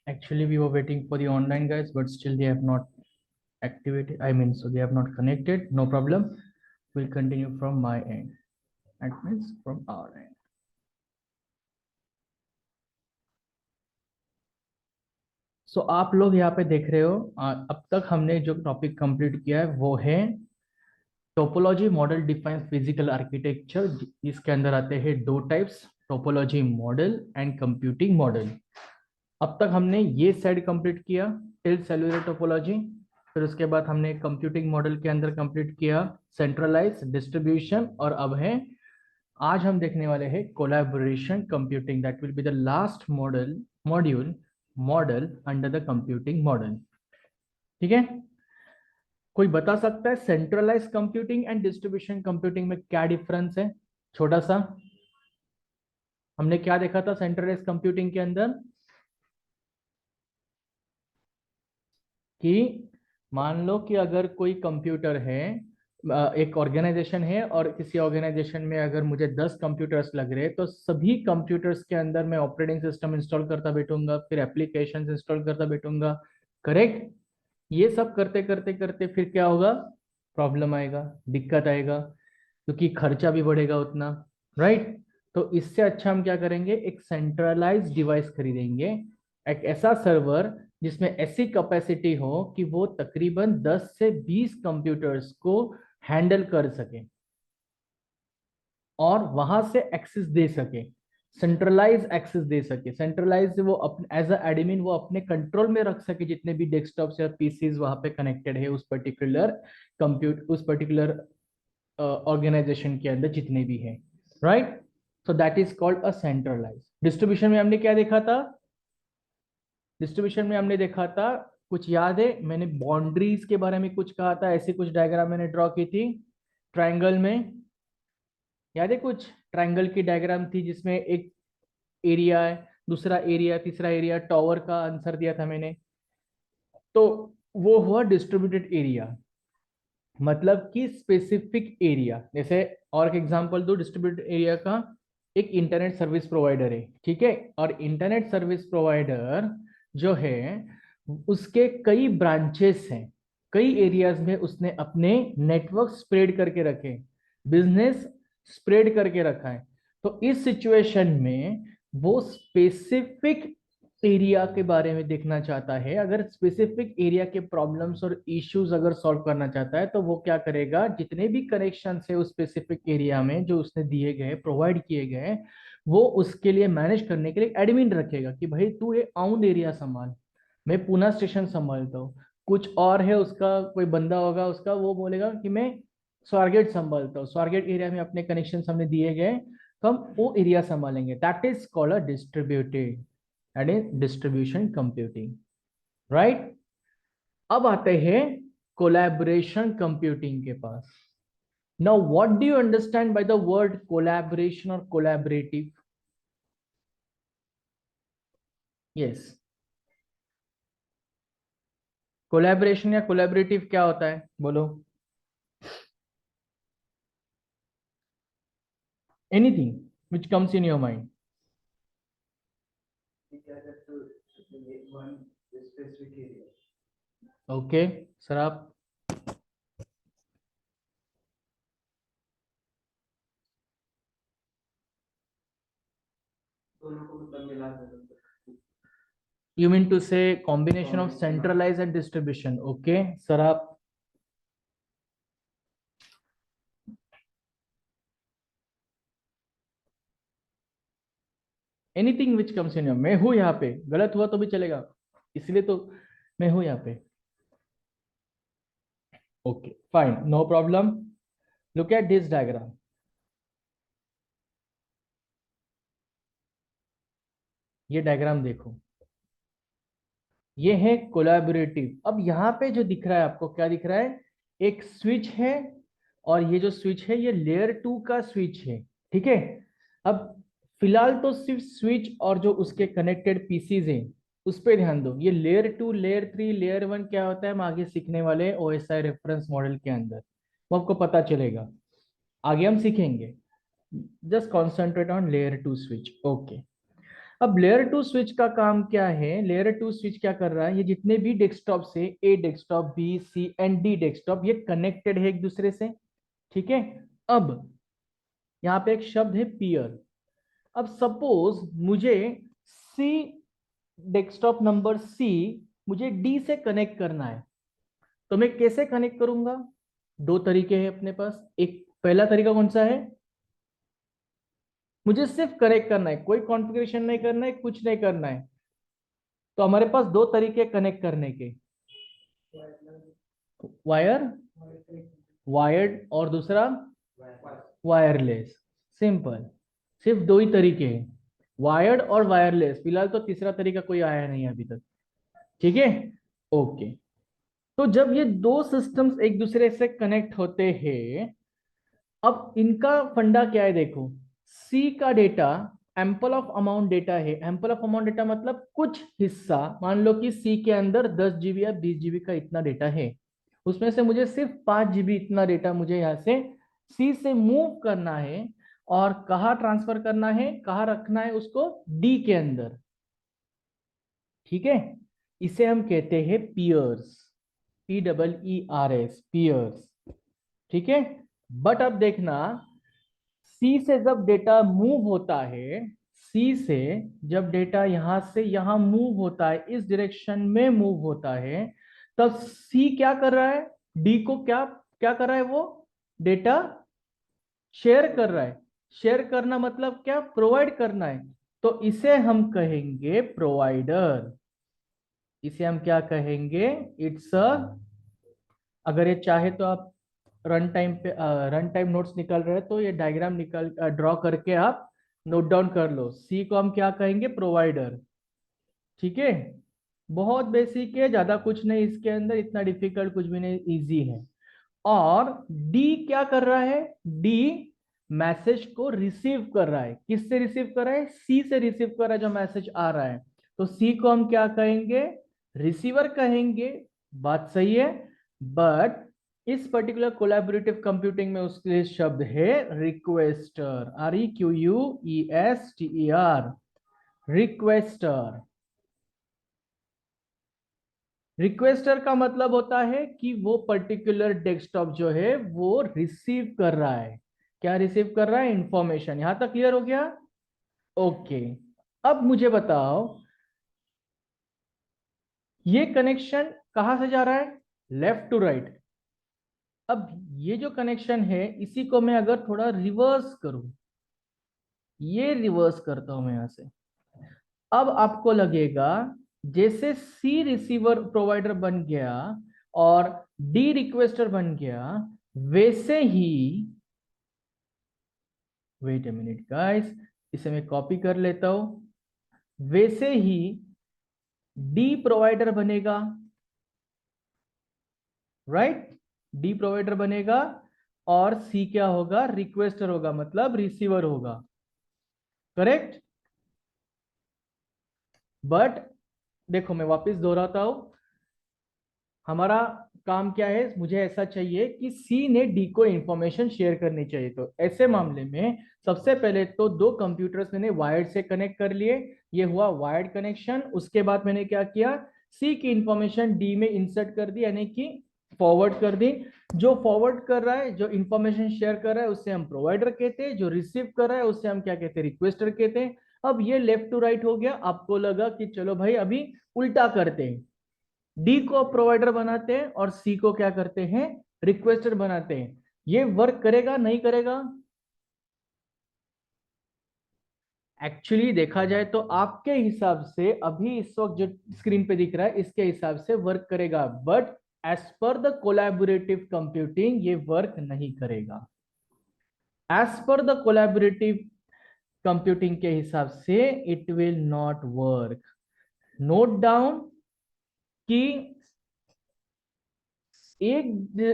Actually, we were waiting for the online guys, but still they have not activated. I mean, so they have not connected. No problem. We'll continue from my end. That means from our end. सो आप लोग यहाँ पे देख रहे हो, अब तक हमने जो टॉपिक कंप्लीट किया है वो है topology model defines physical architecture. इसके अंदर आते हैं दो types, topology model and computing model. अब तक हमने ये साइड कंप्लीट किया टिल सेलुलर टोपोलॉजी, फिर उसके बाद हमने कंप्यूटिंग मॉडल के अंदर कंप्लीट किया सेंट्रलाइज डिस्ट्रीब्यूशन, और अब है आज हम देखने वाले हैं collaboration computing. That will be the last model under the computing model. ठीक है, कोई बता सकता है centralize computing and distribution computing में क्या डिफरेंस है? छोटा सा हमने क्या देखा था सेंट्रलाइज कंप्यूटिंग के अंदर, कि मान लो कि अगर कोई कंप्यूटर है, एक ऑर्गेनाइजेशन है, और किसी ऑर्गेनाइजेशन में अगर मुझे 10 कंप्यूटर्स लग रहे हैं, तो सभी कंप्यूटर्स के अंदर मैं ऑपरेटिंग सिस्टम इंस्टॉल करता बैठूंगा, फिर एप्लीकेशंस इंस्टॉल करता बैठूंगा। करेक्ट? ये सब करते करते करते फिर क्या होगा? प्रॉब्लम आएगा, दिक्कत आएगा, क्योंकि खर्चा भी बढ़ेगा उतना। राइट? तो इससे अच्छा हम क्या करेंगे, एक सेंट्रलाइज डिवाइस खरीदेंगे, एक ऐसा सर्वर जिसमें ऐसी कैपेसिटी हो कि वो तकरीबन 10 से 20 कंप्यूटर्स को हैंडल कर सके और वहां से एक्सेस दे सके, सेंट्रलाइज एक्सेस दे सके। सेंट्रलाइज वो अपने एज अ एडमिन वो अपने कंट्रोल में रख सके जितने भी डेस्कटॉप्स या पीसीज वहां पे कनेक्टेड है उस पर्टिकुलर उस पर्टिकुलर ऑर्गेनाइजेशन के अंदर जितने भी है। Right? So that is called a centralize. Distribution में हमने क्या देखा था? डिस्ट्रीब्यूशन में हमने देखा था, कुछ याद है? मैंने बाउंड्रीज के बारे में कुछ कहा था, ऐसी कुछ डायग्राम मैंने ड्रॉ की थी ट्रायंगल में। याद है? कुछ ट्रायंगल की डायग्राम थी जिसमें एक एरिया है, दूसरा एरिया, तीसरा एरिया, टॉवर का आंसर दिया था मैंने। तो वो हुआ डिस्ट्रीब्यूटेड एरिया, मतलब कि स्पेसिफिक एरिया। जैसे और एक एग्जांपल दो डिस्ट्रीब्यूटेड एरिया का, एक इंटरनेट सर्विस प्रोवाइडर है, ठीक है, और इंटरनेट सर्विस प्रोवाइडर जो है उसके कई ब्रांचेस हैं, कई एरियाज में उसने अपने नेटवर्क स्प्रेड करके रखे, बिजनेस स्प्रेड करके रखा है। तो इस सिचुएशन में वो स्पेसिफिक एरिया के बारे में देखना चाहता है, अगर स्पेसिफिक एरिया के प्रॉब्लम्स और इश्यूज अगर सॉल्व करना चाहता है, तो वो क्या करेगा, जितने भी कनेक्शन है उस स्पेसिफिक एरिया में जो उसने दिए गए, प्रोवाइड किए गए, वो उसके लिए मैनेज करने के लिए एडमिन रखेगा कि भाई तू ये आउंड एरिया संभाल, मैं पूना स्टेशन संभालता हूँ। कुछ और है उसका, कोई बंदा होगा उसका, वो बोलेगा कि मैं स्वारगेट संभालता हूँ, स्वारगेट एरिया में अपने कनेक्शन हमने दिए गए, तो हम वो एरिया संभालेंगे। That is called a distributed, that is distribution computing. Right? अब आते हैं कोलैबोरेशन कंप्यूटिंग के पास। Now what do you understand by the word collaboration और कोलैबोरेटिव? यस, कोलैबोरेशन या कोलैबोरेटिव क्या होता है, बोलो? Anything which comes in your mind. Okay sir, आप? You mean to say combination of centralize and distribution? Okay sir, आप? Anything which comes in your, मैं हूं यहाँ पे, गलत हुआ तो भी चलेगा, इसलिए तो मैं हूं यहाँ पे। Okay fine, no problem. Look at this diagram, ये डायग्राम देखो, ये है कोलैबोरेटिव। अब यहाँ पे जो दिख रहा है आपको, क्या दिख रहा है? एक स्विच है, और ये जो स्विच है ये लेयर 2 का स्विच है, ठीक है। अब फिलहाल तो सिर्फ स्विच और जो उसके कनेक्टेड पीसीज हैं उस पर ध्यान दो। ये लेयर 2, लेयर 3, लेयर 1 क्या होता है हम आगे सीखने वाले ओएसआई रेफरेंस मॉडल के अंदर, वो आपको पता चलेगा, आगे हम सीखेंगे। Just concentrate on layer 2 switch. Okay, अब लेयर टू स्विच का काम क्या है? लेयर टू स्विच क्या कर रहा है? ये जितने भी डेस्कटॉप से A desktop, B, C and D desktop, ये कनेक्टेड है एक दूसरे से, ठीक है। अब यहाँ पे एक शब्द है पीयर। अब सपोज मुझे सी, डेस्कटॉप नंबर सी मुझे डी से कनेक्ट करना है, तो मैं कैसे कनेक्ट करूंगा? दो तरीके हैं अपने पास। एक पहला तरीका कौन सा है? मुझे सिर्फ कनेक्ट करना है, कोई कॉन्फ़िगरेशन नहीं करना है, कुछ नहीं करना है। तो हमारे पास दो तरीके कनेक्ट करने के, वायर, वायर्ड, और दूसरा वायरलेस। सिंपल, सिर्फ दो ही तरीके हैं, वायर्ड और वायरलेस। फिलहाल तो तीसरा तरीका कोई आया नहीं अभी तक, ठीक है। ओके, तो जब ये दो सिस्टम्स एक दूसरे से कनेक्ट होते हैं, अब इनका फंडा क्या है देखो। सी का data ample of amount data है। एम्पल ऑफ अमाउंट डेटा मतलब कुछ हिस्सा, मान लो कि सी के अंदर 10 GB या 20 GB का इतना डेटा है, उसमें से मुझे सिर्फ 5 GB इतना डेटा मुझे यहाँ से सी से मूव करना है, और कहाँ ट्रांसफर करना है, कहाँ रखना है उसको? डी के अंदर, ठीक है। इसे हम कहते हैं पियर्स, PEERS, पियर्स, ठीक है। बट अब देखना, सी से जब डेटा मूव होता है, सी से जब डेटा यहां से यहां मूव होता है, इस डायरेक्शन में मूव होता है, तब सी क्या कर रहा है? डी को क्या क्या कर रहा है? वो डेटा शेयर कर रहा है। शेयर करना मतलब क्या? प्रोवाइड करना है। तो इसे हम कहेंगे प्रोवाइडर। इसे हम क्या कहेंगे? इट्स अ, अगर ये चाहे तो आप रन टाइम पे रन टाइम नोट्स निकाल रहे हैं तो ये डायग्राम निकाल ड्रॉ करके आप नोट डाउन कर लो। सी को हम क्या कहेंगे? प्रोवाइडर, ठीक है। बहुत बेसिक है, ज्यादा कुछ नहीं इसके अंदर, इतना डिफिकल्ट कुछ भी नहीं, इजी है। और डी क्या कर रहा है? डी मैसेज को रिसीव कर रहा है। किससे रिसीव कर रहा है? सी से रिसीव कर रहा है जो मैसेज आ रहा है। तो सी को हम क्या कहेंगे? रिसीवर कहेंगे। बात सही है। बट इस पर्टिकुलर कोलैबोरेटिव कंप्यूटिंग में उसके लिए शब्द है रिक्वेस्टर, REQUESTER, रिक्वेस्टर। रिक्वेस्टर का मतलब होता है कि वो पर्टिकुलर डेस्कटॉप जो है वो रिसीव कर रहा है। क्या रिसीव कर रहा है? इंफॉर्मेशन। यहां तक क्लियर हो गया? ओके। अब मुझे बताओ, ये कनेक्शन कहां से जा रहा है? Left to right. अब ये जो कनेक्शन है, इसी को मैं अगर थोड़ा रिवर्स करूं, ये रिवर्स करता हूं मैं यहां से, अब आपको लगेगा जैसे सी रिसीवर प्रोवाइडर बन गया और डी रिक्वेस्टर बन गया, वैसे ही, वेट ए मिनट गाइस, इसे मैं कॉपी कर लेता हूं, वैसे ही डी प्रोवाइडर बनेगा, राइट। डी प्रोवाइडर बनेगा और सी क्या होगा? रिक्वेस्टर होगा, मतलब रिसीवर होगा, करेक्ट। बट देखो, मैं वापस दोहराता हूं, हमारा काम क्या है? मुझे ऐसा चाहिए कि सी ने डी को इंफॉर्मेशन शेयर करनी चाहिए। तो ऐसे मामले में सबसे पहले तो दो कंप्यूटर्स मैंने वायर्ड से कनेक्ट कर लिए, ये हुआ वायर्ड कनेक्शन। उसके बाद मैंने क्या किया? सी की इंफॉर्मेशन डी में इंसर्ट कर दी, यानी कि फॉरवर्ड कर दी। जो फॉरवर्ड कर रहा है, जो इंफॉर्मेशन शेयर कर रहा है, उससे हम प्रोवाइडर कहते हैं। जो रिसीव कर रहा है, उससे हम क्या कहते हैं? रिक्वेस्टर कहते हैं। अब ये लेफ्ट टू राइट हो गया। आपको लगा कि चलो भाई अभी उल्टा करते हैं, डी को प्रोवाइडर बनाते हैं और सी को क्या करते हैं? रिक्वेस्टर बनाते हैं। ये वर्क करेगा नहीं करेगा? एक्चुअली देखा जाए तो आपके हिसाब से अभी इस वक्त जो स्क्रीन पे दिख रहा है, इसके हिसाब से वर्क करेगा, but as per the collaborative computing ये वर्क नहीं करेगा। As per the collaborative computing के हिसाब से it will not work. Note down कि एक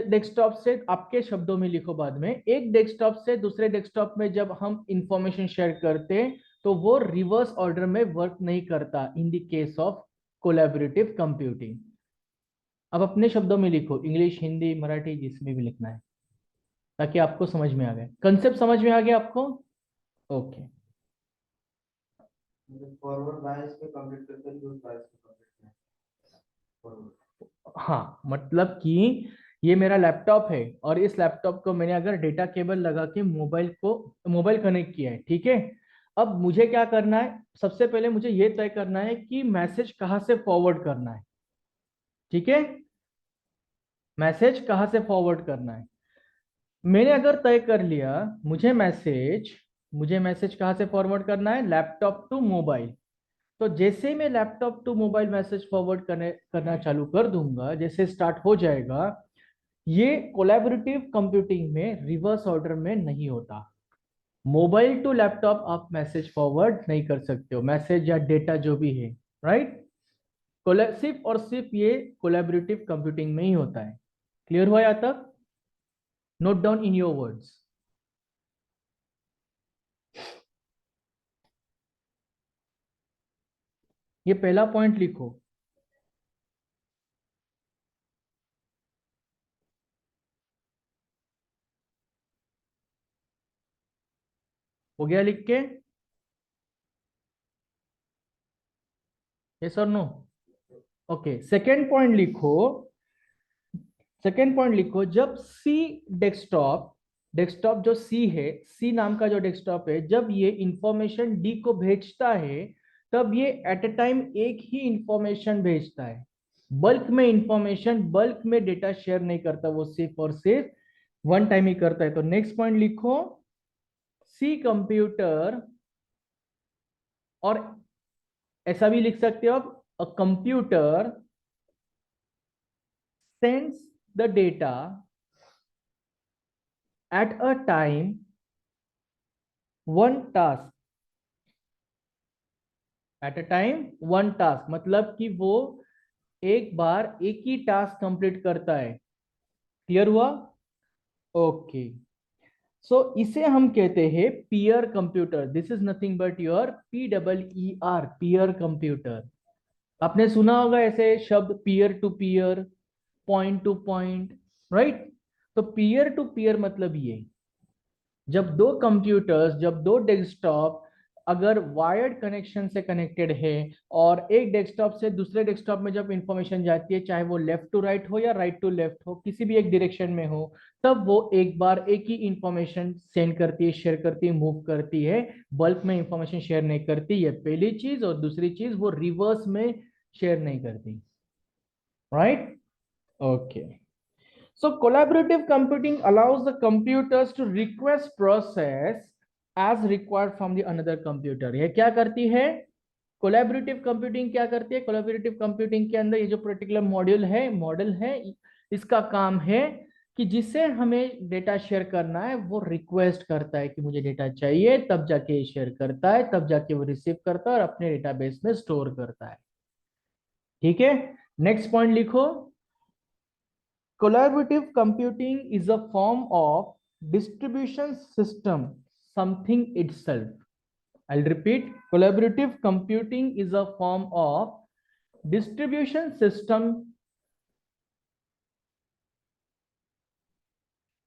डेस्कटॉप से, आपके शब्दों में लिखो बाद में, एक डेस्कटॉप से दूसरे डेस्कटॉप में जब हम इंफॉर्मेशन शेयर करते हैं तो वो रिवर्स ऑर्डर में वर्क नहीं करता in the case of collaborative computing. अब अपने शब्दों में लिखो, इंग्लिश, हिंदी, मराठी, जिसमें भी लिखना है, ताकि आपको समझ में आ गए, कंसेप्ट समझ में आ गया आपको? ओके। फॉरवर्ड बायस पे कंप्लीट करते हैं, लूज बायस पे कंप्लीट फॉरवर्ड। हाँ, मतलब कि ये मेरा लैपटॉप है और इस लैपटॉप को मैंने अगर डेटा केबल लगा के मोबाइल कनेक्ट किया है, ठीक है। अब मुझे क्या करना है, सबसे पहले मुझे ये तय करना है कि मैसेज कहाँ से फॉरवर्ड करना है, ठीक है। मैसेज कहाँ से फॉरवर्ड करना है, मैंने अगर तय कर लिया, मुझे मैसेज कहाँ से फॉरवर्ड करना है, लैपटॉप टू मोबाइल। तो जैसे ही मैं laptop to mobile message forward करना चालू कर दूंगा, जैसे स्टार्ट हो जाएगा, ये कोलैबोरेटिव कंप्यूटिंग में रिवर्स ऑर्डर में नहीं होता। मोबाइल टू लैपटॉप आप मैसेज फॉरवर्ड नहीं कर सकते हो, मैसेज या डेटा जो भी है, राइट। सिर्फ और सिर्फ ये कोलैबोरेटिव कंप्यूटिंग में ही होता है। क्लियर हुआ यहाँ तक? Note down in your words. ये पहला पॉइंट लिखो। हो गया लिख के? यस और नो? ओके, सेकेंड पॉइंट लिखो। जब सी डेस्कटॉप डेस्कटॉप जो सी है, सी नाम का जो डेस्कटॉप है, जब ये इंफॉर्मेशन डी को भेजता है, तब ये एट ए टाइम एक ही इंफॉर्मेशन भेजता है। बल्क में डेटा शेयर नहीं करता, वो सिर्फ और सिर्फ वन टाइम ही करता है। तो नेक्स्ट पॉइंट लिखो, सी कंप्यूटर, और ऐसा भी लिख सकते हो आप, a computer sends the data at a time, one task, at a time one task, मतलब कि वो एक बार एक ही टास्क कंप्लीट करता है। क्लियर हुआ? ओके। सो इसे हम कहते हैं peer computer. This is nothing but your PEER, peer computer. आपने सुना होगा ऐसे शब्द, peer to peer, point to point, right. तो पीयर टू पीयर मतलब ये, जब दो डेस्कटॉप अगर वायर्ड कनेक्शन से कनेक्टेड है, और एक डेस्कटॉप से दूसरे डेस्कटॉप में जब इंफॉर्मेशन जाती है, चाहे वो लेफ्ट टू राइट हो या राइट टू लेफ्ट हो, किसी भी एक डायरेक्शन में हो, तब वो एक बार एक ही इंफॉर्मेशन सेंड करती है, शेयर करती है, मूव करती है। बल्क में इंफॉर्मेशन शेयर नहीं करती, ये पहली चीज। और दूसरी चीज, वो रिवर्स में शेयर नहीं करती, right. Okay. So collaborative computing allows the computers to request process as required from the another computer। ये क्या करती है? कोलैबोरेटिव कंप्यूटिंग क्या करती है? कोलैबोरेटिव कंप्यूटिंग के अंदर ये जो पर्टिकुलर मॉडल है, इसका काम है कि जिसे हमें डेटा शेयर करना है, वो रिक्वेस्ट करता है कि मुझे डेटा चाहिए, तब जाके शेयर करता है, तब जाके वो रिसीव करता है और अपने डेटाबेस में स्टोर करता है। ठीक है, नेक्स्ट पॉइंट लिखो। Collaborative computing is a form of distribution system, something itself. I'll repeat, collaborative computing is a form of distribution system,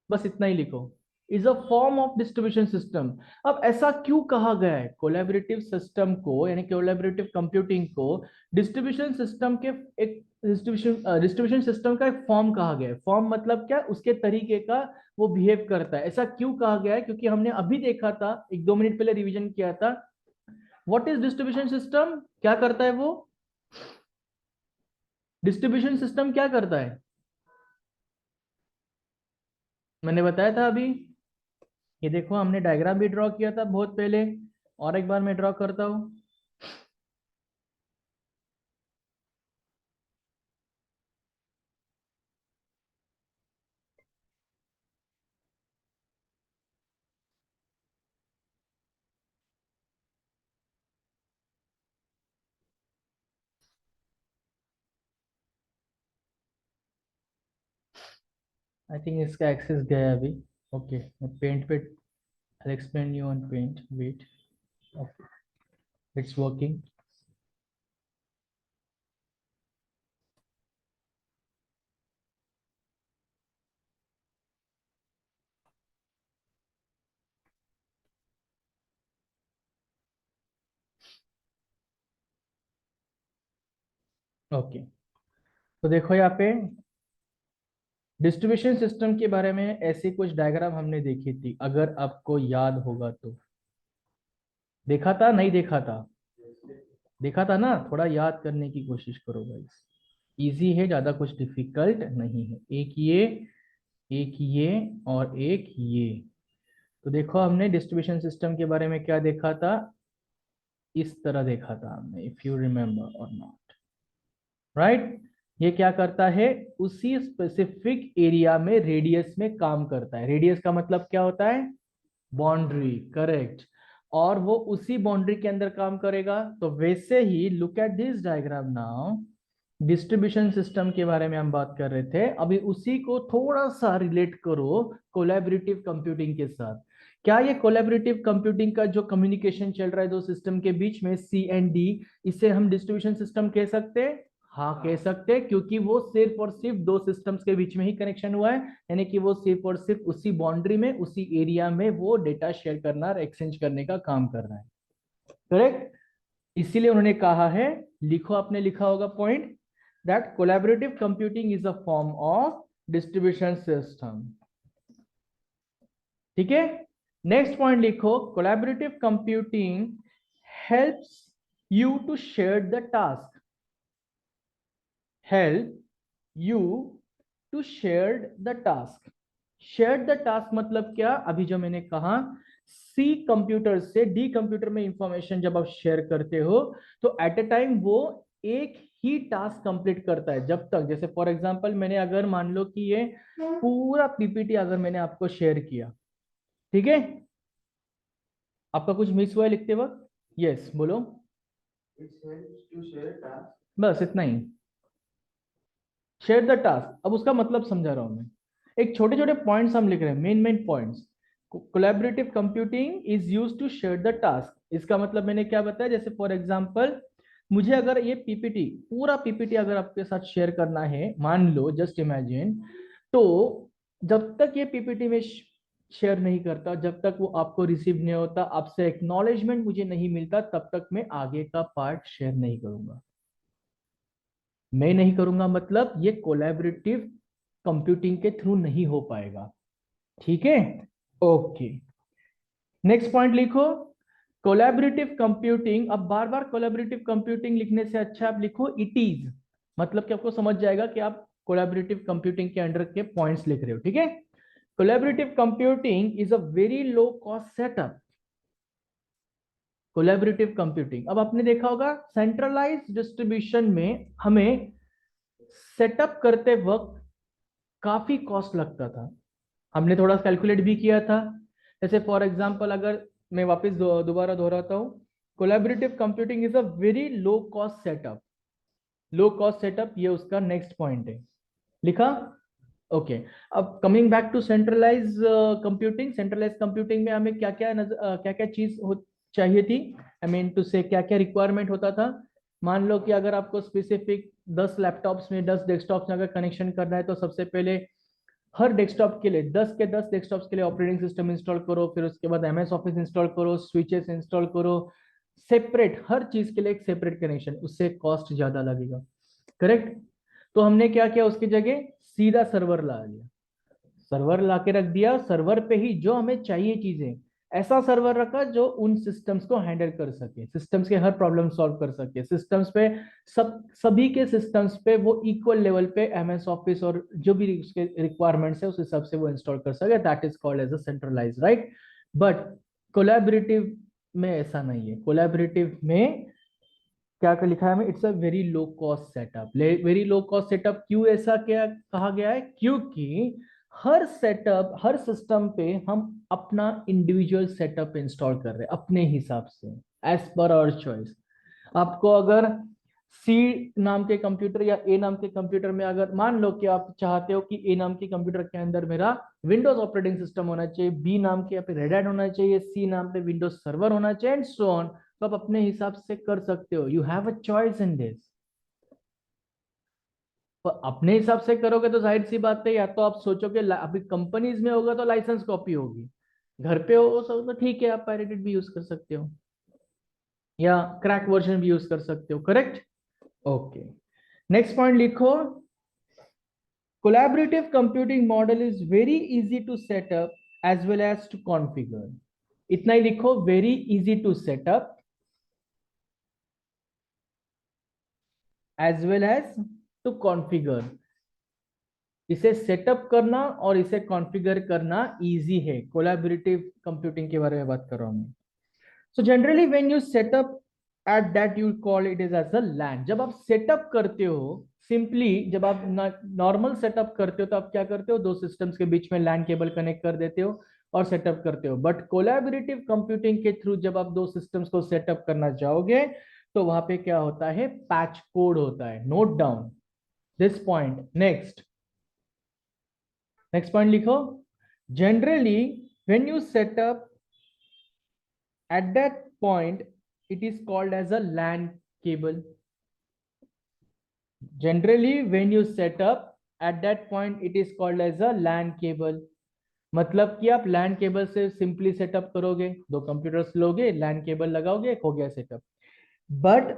बस इतना ही लिखो, is a form of distribution system. अब ऐसा क्यों कहा गया है कोलैबोरेटिव सिस्टम को, यानी कोलैबोरेटिव कंप्यूटिंग को डिस्ट्रीब्यूशन सिस्टम के एक डिस्ट्रीब्यूशन सिस्टम का एक फॉर्म कहा गया है? फॉर्म मतलब क्या? उसके तरीके का वो बिहेव करता है। ऐसा क्यों कहा गया है? क्योंकि हमने अभी देखा था, एक दो मिनट पहले रिवीजन किया था, व्हाट इज डिस्ट्रीब्यूशन सिस्टम, क्या करता है वो? डिस्ट्रीब्यूशन सिस्टम क्या करता है? मैंने बताया था अभी। ये देखो, हमने डायग्राम भी ड्रॉ किया था बहुत पहले, और एक बार मैं ड्रॉ करता हूं। आई थिंक इसका एक्सेस गया है अभी। ओके, मैं पेंट पे, I explain you on paint, wait. Okay, it's working. Okay, तो देखो यहाँ पे डिस्ट्रीब्यूशन सिस्टम के बारे में ऐसी कुछ डायग्राम हमने देखी थी, अगर आपको याद होगा तो। देखा था, नहीं देखा था? देखा था ना? थोड़ा याद करने की कोशिश करो भाई, इजी है, ज्यादा कुछ डिफिकल्ट नहीं है। एक ये और एक ये। तो देखो हमने डिस्ट्रीब्यूशन सिस्टम के बारे में क्या देखा था, इस तरह देखा था हमने, इफ यू रिमेम्बर और नॉट, राइट। ये क्या करता है, उसी स्पेसिफिक एरिया में रेडियस में काम करता है। रेडियस का मतलब क्या होता है, बाउंड्री, करेक्ट। और वो उसी बाउंड्री के अंदर काम करेगा। तो वैसे ही look at this diagram now, distribution system के बारे में हम बात कर रहे थे, अभी उसी को थोड़ा सा रिलेट करो कोलैबोरेटिव कंप्यूटिंग के साथ। क्या ये कोलैबोरेटिव कंप्यूटिंग का जो कम्युनिकेशन चल रहा है दो सिस्टम के बीच में, सी एंड डी, इसे हम डिस्ट्रीब्यूशन सिस्टम कह सकते हैं? हाँ कह सकते हैं, क्योंकि वो सिर्फ और सिर्फ दो सिस्टम्स के बीच में ही कनेक्शन हुआ है, यानी कि वो सिर्फ और सिर्फ उसी बाउंड्री में, उसी एरिया में वो डेटा शेयर करना और एक्सचेंज करने का काम कर रहा है, करेक्ट। इसीलिए उन्होंने कहा है, लिखो, आपने लिखा होगा point, that collaborative computing is a form of distribution system. ठीक है, नेक्स्ट पॉइंट लिखो, collaborative computing helps you to share the task, help you to share the task. Share the task मतलब क्या, अभी जो मैंने कहा, सी कंप्यूटर से डी कंप्यूटर में इंफॉर्मेशन जब आप शेयर करते हो, तो एट ए टाइम वो एक ही टास्क कंप्लीट करता है। जब तक, जैसे फॉर एग्जांपल, मैंने अगर मान लो कि ये पूरा पीपीटी अगर मैंने आपको शेयर किया, ठीक है, आपका कुछ मिस हुआ है लिखते वक्त? यस, बोलो। It helps to share tasks. बस इतना ही, शेयर द टास्क। अब उसका मतलब समझा रहा हूं मैं, एक छोटे छोटे पॉइंट्स हम लिख रहे हैं, main points. Collaborative computing is used to share the task. इसका मतलब मैंने क्या बताया, जैसे फॉर एग्जांपल, मुझे अगर ये पीपीटी, पूरा पीपीटी अगर आपके साथ शेयर करना है, मान लो, जस्ट इमेजिन, तो जब तक ये पीपीटी में शेयर नहीं करता, जब तक वो आपको रिसीव नहीं होता, आपसे एक्नॉलेजमेंट मुझे नहीं मिलता, तब तक मैं आगे का पार्ट शेयर नहीं करूंगा। मैं नहीं करूंगा मतलब ये कोलैबोरेटिव कंप्यूटिंग के थ्रू नहीं हो पाएगा, ठीक है। ओके, नेक्स्ट पॉइंट लिखो, कोलैबोरेटिव कंप्यूटिंग। अब बार बार कोलैबोरेटिव कंप्यूटिंग लिखने से अच्छा आप लिखो इट इज, मतलब कि आपको समझ जाएगा कि आप कोलैबोरेटिव कंप्यूटिंग के अंडर के पॉइंट्स लिख रहे हो, ठीक है। Collaborative computing is a very low cost setup. Collaborative computing, अब आपने देखा होगा सेंट्रलाइज्ड डिस्ट्रीब्यूशन में हमें सेटअप करते वक्त काफी कॉस्ट लगता था, हमने थोड़ा कैलकुलेट भी किया था। जैसे फॉर एग्जांपल, अगर मैं वापस दोबारा दोहराता हूँ, collaborative computing is a very low cost setup. Low cost setup, ये उसका नेक्स्ट पॉइंट है, लिखा। ओके, अब coming back to centralize computing. Centralize computing में हमें क्या क्या चीज चाहिए थी, आई मीन टू से क्या क्या रिक्वायरमेंट होता था। मान लो कि अगर आपको स्पेसिफिक 10 लैपटॉप्स में, 10 डेस्कटॉप्स में अगर कनेक्शन करना है, तो सबसे पहले हर डेस्कटॉप के लिए, 10 के 10 डेस्कटॉप्स के लिए ऑपरेटिंग सिस्टम इंस्टॉल करो, फिर उसके बाद एमएस ऑफिस इंस्टॉल करो, स्विचेस इंस्टॉल करो, सेपरेट, हर चीज के लिए एक सेपरेट कनेक्शन, उससे कॉस्ट ज्यादा लगेगा, करेक्ट। तो हमने क्या किया, उसकी जगह सीधा सर्वर ला लिया, सर्वर ला के रख दिया, सर्वर पे ही जो हमें चाहिए चीजें, ऐसा सर्वर रखा जो उन सिस्टम्स को हैंडल कर सके, सिस्टम्स के हर प्रॉब्लम सॉल्व कर सके, सिस्टम्स पे सभी के सिस्टम्स पे वो इक्वल लेवल पे एमएस ऑफिस और जो भी उसके रिक्वायरमेंट्स है उस हिसाब से वो इंस्टॉल कर सके। That is called as a centralize, right. But collaborative में ऐसा नहीं है। कोलैबोरेटिव में क्या कर लिखा है हमें, it's a very low cost setup. Very low cost setup क्यों ऐसा क्या कहा गया है, क्योंकि हर सेटअप, हर सिस्टम पे हम अपना इंडिविजुअल सेटअप इंस्टॉल कर रहे हैं अपने हिसाब से, एज पर आवर चॉइस। आपको अगर सी नाम के कंप्यूटर या ए नाम के कंप्यूटर में, अगर मान लो कि आप चाहते हो कि ए नाम के कंप्यूटर के अंदर मेरा विंडोज ऑपरेटिंग सिस्टम होना चाहिए, बी नाम के यहाँ पे रेड हैट होना चाहिए, सी नाम पे विंडोज सर्वर होना चाहिए, एंड सो ऑन, तो आप अपने हिसाब से कर सकते हो। You have a choice in this. तो अपने हिसाब से करोगे तो जाहिर सी बात है, या तो आप सोचोगे अभी कंपनीज में होगा तो लाइसेंस कॉपी होगी, घर पे हो तो ठीक है, आप पायरेटेड भी यूज कर सकते हो या क्रैक वर्जन भी यूज कर सकते हो, करेक्ट। ओके, नेक्स्ट पॉइंट लिखो, collaborative computing model is very easy to setup as well as to configure. इतना ही लिखो, very easy to setup as well as to configure. इसे सेटअप करना और इसे कॉन्फ़िगर करना इजी है। कोलैबोरेटिव कंप्यूटिंग के बारे में बात कर रहा हूं मैं। So generally when you setup at that you call it is as a LAN. जब आप सेटअप करते हो, सिंपली जब आप नॉर्मल सेटअप करते हो तो आप क्या करते हो, दो सिस्टम्स के बीच में लैन केबल कनेक्ट कर देते हो और सेटअप करते हो। बट कोलैबोरेटिव कंप्यूटिंग के थ्रू जब आप दो सिस्टम्स को सेटअप करना चाहोगे तो वहां पे क्या होता है, पैच कोड होता है। Note down this point. Next point लिखो, generally when you setup at that point it is called as a LAN cable. Generally when you set up at that point it is called as a LAN cable. मतलब कि आप LAN cable से simply setup करोगे, दो computers लोगे, LAN cable लगाओगे, हो गया सेटअप। बट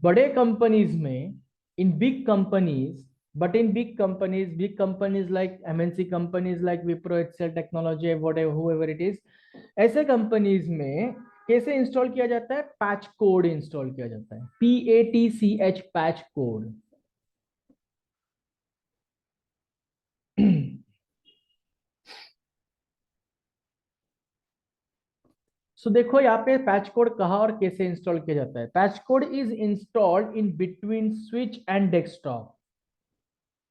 बड़े कंपनीज में, in big companies, but in big companies like MNC companies like Wipro, HCL Technology, whatever, whoever it is, ऐसे कंपनीज में कैसे इंस्टॉल किया जाता है, पैच कोड इंस्टॉल किया जाता है। PATCH, patch code. सो देखो यहाँ पे पैच कोड कहाँ और कैसे इंस्टॉल किया जाता है। Patch code is installed in between switch and desktop.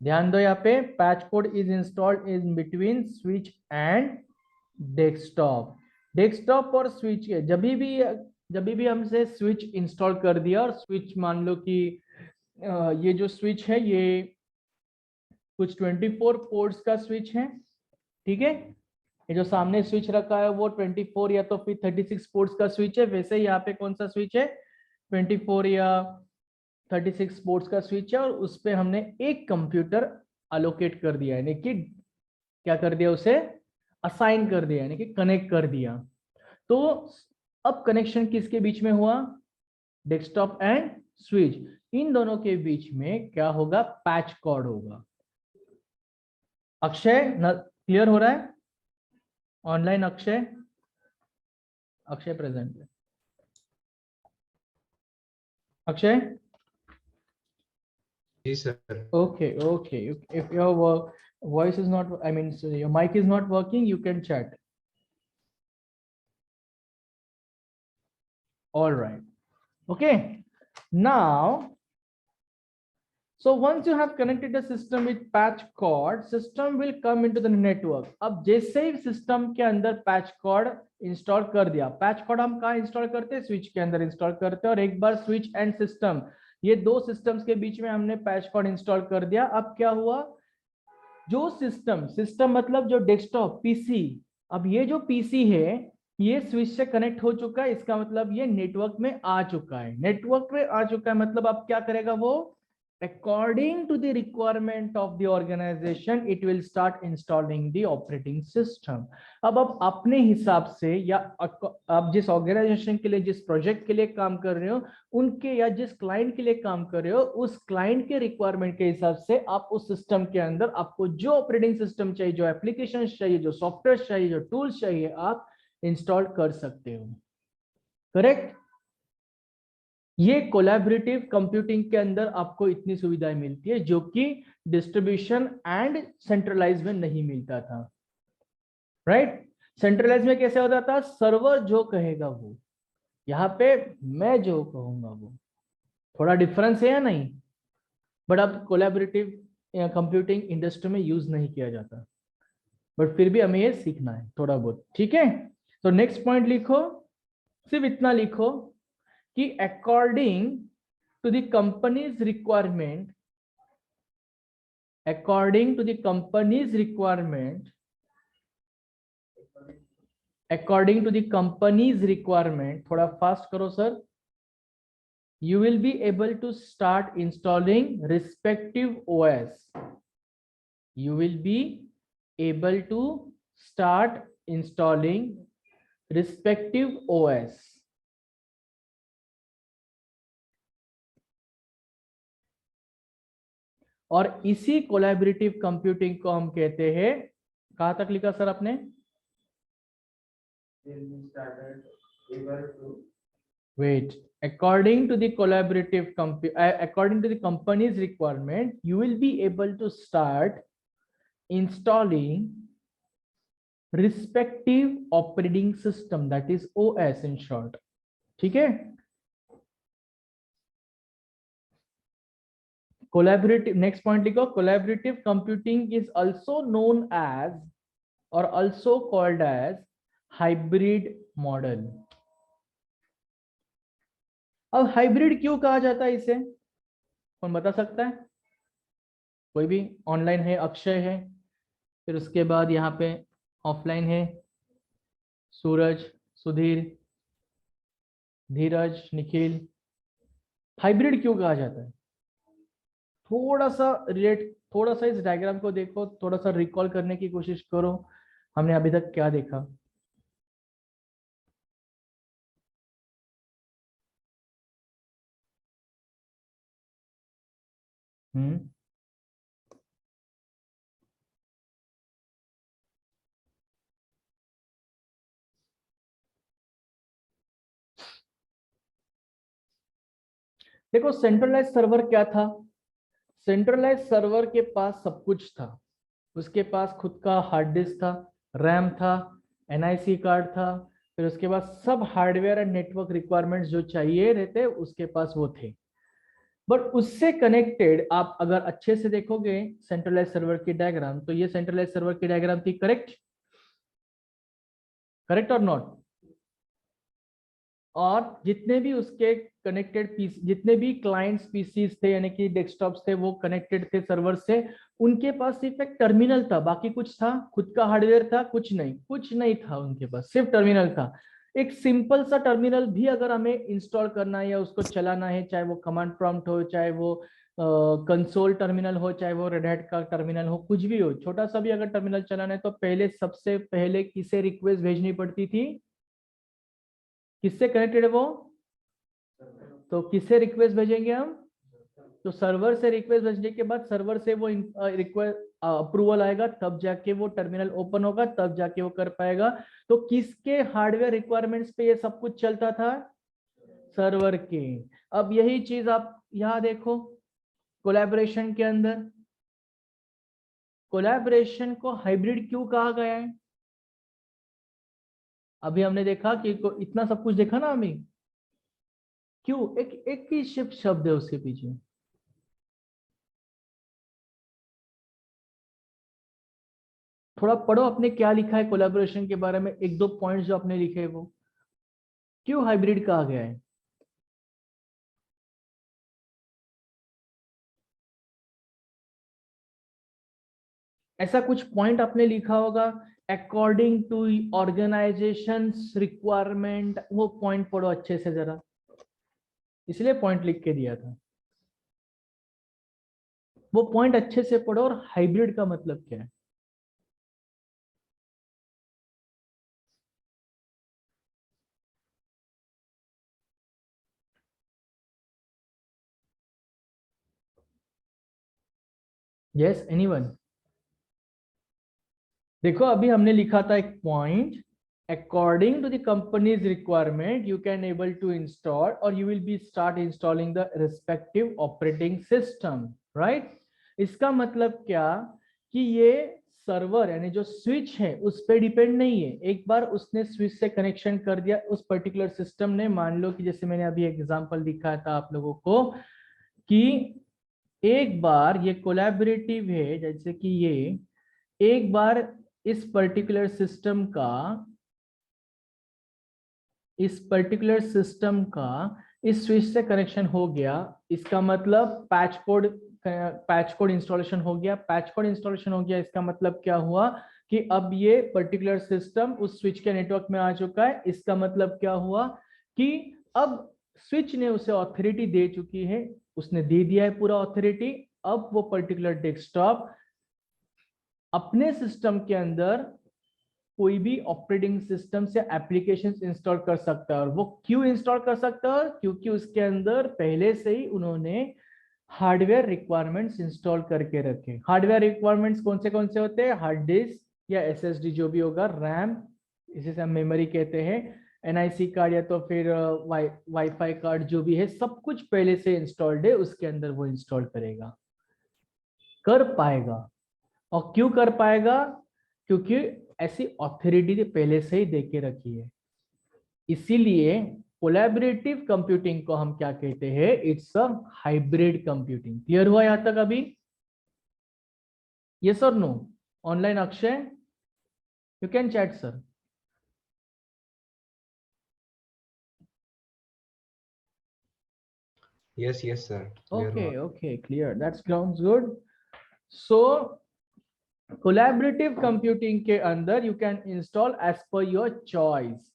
ध्यान दो, यहाँ पे patch code is installed in between switch and desktop. Desktop और स्विच के जब भी हमसे स्विच इंस्टॉल कर दिया, और स्विच मान लो कि ये जो स्विच है ये कुछ 24 पोर्ट्स का स्विच है, ठीक है। ये जो सामने स्विच रखा है वो 24 या तो फिर 36 पोर्ट्स का स्विच है। वैसे यहाँ पे कौन सा स्विच है, 24 या 36 पोर्ट्स का स्विच है, और उस पे हमने एक कंप्यूटर अलोकेट कर दिया, यानी कि क्या कर दिया, उसे असाइन कर दिया, यानी कि कनेक्ट कर दिया। तो अब कनेक्शन किसके बीच में हुआ, डेस्कटॉप एंड स्विच। इन दोनों के बीच में क्या होगा, पैच कोड होगा। अक्षय क्लियर हो रहा है? ऑनलाइन अक्षय, अक्षय प्रेजेंट है। अक्षय, जी sir. okay, if your voice is not, I mean so your mic is not working, you can chat. All right, okay. Now, so once you have connected the system with patch cord, system will come into the network. अब जैसे ही system के अंदर patch cord install कर दिया, patch cord हम कहाँ install करते हैं, स्विच के अंदर इंस्टॉल करते हैं। और एक बार स्विच एंड सिस्टम, ये दो सिस्टम्स के बीच में हमने पैच कॉर्ड इंस्टॉल कर दिया। अब क्या हुआ, जो सिस्टम मतलब जो डेस्कटॉप पीसी, अब ये जो पीसी है ये स्विच से कनेक्ट हो चुका है, इसका मतलब ये नेटवर्क में आ चुका है। नेटवर्क में आ चुका है मतलब अब क्या करेगा वो, according to the requirement of the organization it will start installing the operating system. अब आप अपने हिसाब से, या आप जिस ऑर्गेनाइजेशन के लिए, जिस प्रोजेक्ट के लिए काम कर रहे हो उनके, या जिस क्लाइंट के लिए काम कर रहे हो उस क्लाइंट के रिक्वायरमेंट के हिसाब से आप उस सिस्टम के अंदर आपको जो ऑपरेटिंग सिस्टम चाहिए, जो एप्लीकेशन चाहिए, जो सॉफ्टवेयर चाहिए, जो टूल्स चाहिए, आप इंस्टॉल कर सकते हो। करेक्ट? ये कोलैबोरेटिव कंप्यूटिंग के अंदर आपको इतनी सुविधाएं मिलती है जो कि डिस्ट्रीब्यूशन एंड सेंट्रलाइज में नहीं मिलता था। राइट? सेंट्रलाइज में कैसे होता था, सर्वर जो कहेगा वो, यहाँ पे मैं जो कहूंगा वो। थोड़ा डिफरेंस है या नहीं? बट अब कोलैबोरेटिव कंप्यूटिंग इंडस्ट्री में यूज नहीं किया जाता, बट फिर भी हमें ये सीखना है थोड़ा बहुत, ठीक है। तो नेक्स्ट पॉइंट लिखो, सिर्फ इतना लिखो कि according to the company's requirement, according to the company's requirement, according to the company's requirement, थोड़ा फास्ट करो sir, you will be able to start installing respective OS. You will be able to start installing respective OS. और इसी collaborative computing को हम कहते हैं, कहां तक लिखा सर आपने? Wait, according to the according to the company's requirement, you will be able to start installing respective operating system, that is OS in short. ठीक है? Collaborative, next point लिखो, collaborative computing is also known as or also called as hybrid model. अब hybrid क्यों कहा जाता है इसे, कौन बता सकता है? कोई भी? ऑनलाइन है अक्षय है, फिर उसके बाद यहाँ पे ऑफलाइन है सूरज, सुधीर, धीरज, निखिल। हाइब्रिड क्यों कहा जाता है? थोड़ा सा इस डायग्राम को देखो, थोड़ा सा रिकॉल करने की कोशिश करो, हमने अभी तक क्या देखा। देखो, सेंट्रलाइज सर्वर क्या था? सेंट्रलाइज सर्वर के पास सब कुछ था, उसके पास खुद का हार्ड डिस्क था, रैम था, एनआईसी कार्ड था, फिर उसके बाद सब हार्डवेयर एंड नेटवर्क रिक्वायरमेंट्स जो चाहिए रहते उसके पास वो थे। बट उससे कनेक्टेड आप अगर अच्छे से देखोगे सेंट्रलाइज सर्वर की डायग्राम, तो ये सेंट्रलाइज सर्वर की डायग्राम थी, करेक्ट? करेक्ट और नॉट? और जितने भी उसके कनेक्टेड पीसी, जितने भी क्लाइंट्स पीसीज थे यानी कि डेस्कटॉप्स थे, वो कनेक्टेड थे सर्वर से, उनके पास सिर्फ एक टर्मिनल था, बाकी कुछ था? खुद का हार्डवेयर था? कुछ नहीं था उनके पास, सिर्फ टर्मिनल था। एक सिंपल सा टर्मिनल भी अगर हमें इंस्टॉल करना है या उसको चलाना है, चाहे वो कमांड प्रॉम्प्ट हो, चाहे वो कंसोल टर्मिनल हो, चाहे वो रेड हैट का टर्मिनल हो, कुछ भी हो, छोटा सा भी अगर टर्मिनल चलाना है, तो पहले सबसे पहले किसे रिक्वेस्ट भेजनी पड़ती थी? किससे कनेक्टेड है वो? तो किससे रिक्वेस्ट भेजेंगे हम? तो सर्वर से रिक्वेस्ट भेजने के बाद सर्वर से वो रिक्वेस्ट अप्रूवल आएगा, तब जाके वो टर्मिनल ओपन होगा, तब जाके वो कर पाएगा। तो किसके हार्डवेयर रिक्वायरमेंट्स पे ये सब कुछ चलता था? सर्वर के। अब यही चीज आप यहां देखो कोलैबोरेशन के अंदर। कोलैबोरेशन को हाइब्रिड क्यों कहा गया है? अभी हमने देखा कि इतना सब कुछ देखा ना हमें, क्यों? एक ही शिफ्ट शब्द है उसके पीछे। थोड़ा पढ़ो आपने क्या लिखा है कोलैबोरेशन के बारे में, एक दो पॉइंट्स जो आपने लिखे हैं वो क्यों हाइब्रिड कहा गया है? ऐसा कुछ पॉइंट आपने लिखा होगा, अकॉर्डिंग टू ऑर्गेनाइजेशन रिक्वायरमेंट, वो पॉइंट पढ़ो अच्छे से जरा, इसलिए पॉइंट लिख के दिया था। वो पॉइंट अच्छे से पढ़ो, और हाइब्रिड का मतलब क्या है? Yes, anyone? देखो अभी हमने लिखा था एक point, according to the companies requirement you can able to install और you will be start installing the respective operating system, right? इसका मतलब क्या कि ये सर्वर यानी जो स्विच है उस पर डिपेंड नहीं है। एक बार उसने स्विच से कनेक्शन कर दिया उस पर्टिकुलर सिस्टम ने, मान लो कि जैसे मैंने अभी एग्जांपल दिखाया था आप लोगों को कि एक बार ये कोलैबोरेटिव है, जैसे कि ये एक बार इस पर्टिकुलर सिस्टम का इस स्विच से कनेक्शन हो गया, इसका मतलब पैच कोड इंस्टॉलेशन हो गया। पैच कोड इंस्टॉलेशन हो गया इसका मतलब क्या हुआ कि अब ये पर्टिकुलर सिस्टम उस स्विच के नेटवर्क में आ चुका है। इसका मतलब क्या हुआ कि अब स्विच ने उसे ऑथोरिटी दे चुकी है, उसने दे दिया है पूरा ऑथोरिटी। अब वो पर्टिकुलर डेस्कटॉप अपने सिस्टम के अंदर कोई भी ऑपरेटिंग सिस्टम से एप्लीकेशंस इंस्टॉल कर सकता है। और वो क्यों इंस्टॉल कर सकता है? क्योंकि उसके अंदर पहले से ही उन्होंने हार्डवेयर रिक्वायरमेंट्स इंस्टॉल करके रखें। हार्डवेयर रिक्वायरमेंट्स कौन से होते हैं? हार्ड डिस्क या एसएसडी जो भी होगा, रैम, इसे हम मेमोरी कहते हैं, एनआईसी कार्ड या तो फिर वाईफाई कार्ड, जो भी है सब कुछ पहले से इंस्टॉल्ड है उसके अंदर वो इंस्टॉल करेगा, कर पाएगा। और क्यों कर पाएगा? क्योंकि ऐसी ऑथोरिटी पहले से ही दे के रखी है। इसीलिए कोलैबोरेटिव कंप्यूटिंग को हम क्या कहते हैं? It's a hybrid computing. Clear हुआ यहां तक अभी? यस और no? Online Akshay, you can chat sir. Yes, yes, sir. Clear Okay, हुआ. okay, clear. That sounds good. So collaborative computing के अंदर you can install as per your choice,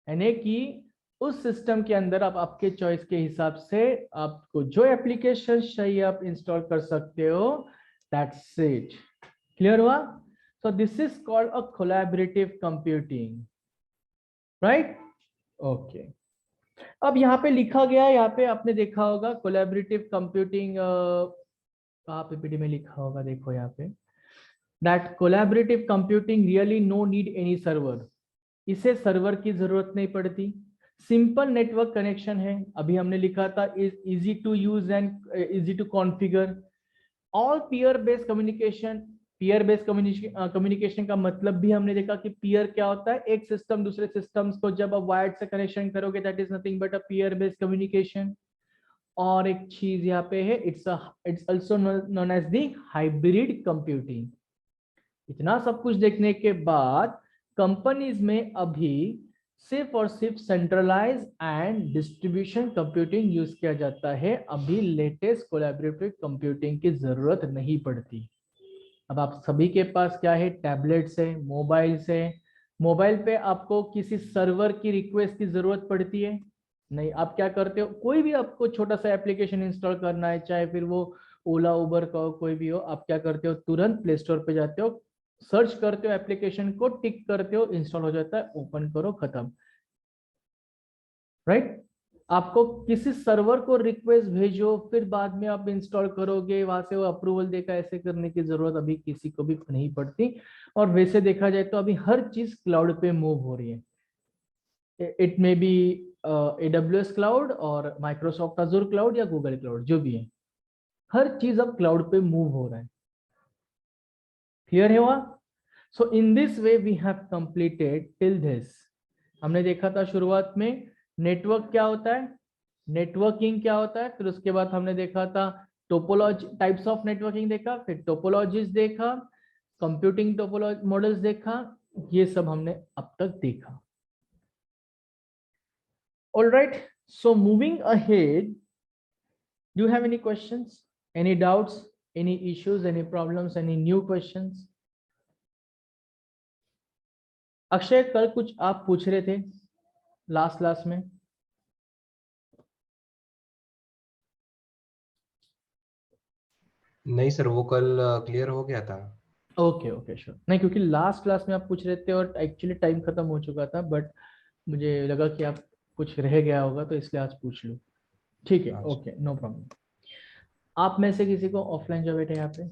यानी कि उस सिस्टम के अंदर आप आपके चॉइस के हिसाब से आपको जो एप्लीकेशन चाहिए आप इंस्टॉल कर सकते हो। That's it. क्लियर हुआ? So this is called a collaborative computing, right? Okay. अब यहाँ पे लिखा गया है, यहाँ पे आपने देखा होगा कोलैबोरेटिव कंप्यूटिंग, कहाँ पीपीटी में लिखा होगा, देखो यहाँ पे, that collaborative computing really no need any server, इसे सर्वर की जरूरत नहीं पड़ती, सिंपल नेटवर्क कनेक्शन है। अभी हमने लिखा था is easy to use and easy to configure, all peer based communication. Peer based communication का मतलब भी हमने देखा कि पीयर क्या होता है, एक सिस्टम दूसरे सिस्टम्स को जब आप वायर्ड से कनेक्शन करोगे that is nothing but a peer based communication. और एक चीज यहाँ पे है, it's also known as the hybrid computing. इतना सब कुछ देखने के बाद कंपनीज में अभी सिर्फ और सिर्फ centralize and distribution computing use किया जाता है। अभी लेटेस्ट कोलैबोरेटिव कंप्यूटिंग की जरूरत नहीं पड़ती। अब आप सभी के पास क्या है? टैबलेट्स है, मोबाइल्स है। मोबाइल पे आपको किसी सर्वर की रिक्वेस्ट की जरूरत पड़ती है? नहीं। आप क्या करते हो, कोई भी आपको छोटा सा एप्लीकेशन इंस्टॉल करना है, चाहे फिर वो ओला उबर का हो, कोई भी हो, आप क्या करते हो? तुरंत प्ले स्टोर पे जाते हो, सर्च करते हो एप्लीकेशन को, टिक करते हो, इंस्टॉल हो जाता है, ओपन करो, खत्म, राइट? आपको किसी सर्वर को रिक्वेस्ट भेजो, फिर बाद में आप इंस्टॉल करोगे, वहां से वो अप्रूवल देगा, ऐसे करने की जरूरत अभी किसी को भी नहीं पड़ती। और वैसे देखा जाए तो अभी हर चीज क्लाउड पे मूव हो रही है। It may be AWS cloud और माइक्रोसॉफ्ट अजूर क्लाउड या गूगल क्लाउड, जो भी है, हर चीज अब क्लाउड पे मूव हो रहा है। क्लियर है हुआ? So in this way we have completed till this. हमने देखा था शुरुआत में नेटवर्क क्या होता है, नेटवर्किंग क्या होता है, फिर उसके बाद हमने देखा था टोपोलॉजी, टाइप्स ऑफ नेटवर्किंग देखा, फिर टोपोलॉजीज देखा, कंप्यूटिंग टोपोलॉजी मॉडल्स देखा, ये सब हमने अब तक देखा। All right, so moving ahead, do you have any questions, any doubts, any issues, any problems, any new questions? Akshay, कल कुछ आप पूछ रहे थे लास्ट क्लास में। नहीं सर, वो कल क्लियर हो गया था. Okay okay sure. नहीं, क्योंकि लास्ट क्लास में आप पूछ रहे थे और एक्चुअली टाइम खत्म हो चुका था, बट मुझे लगा कि आप कुछ रह गया होगा तो इसलिए आज पूछ लूँ। ठीक है, अच्छा. Okay, no problem. आप में से किसी को ऑफलाइन जो बैठे यहाँ पे,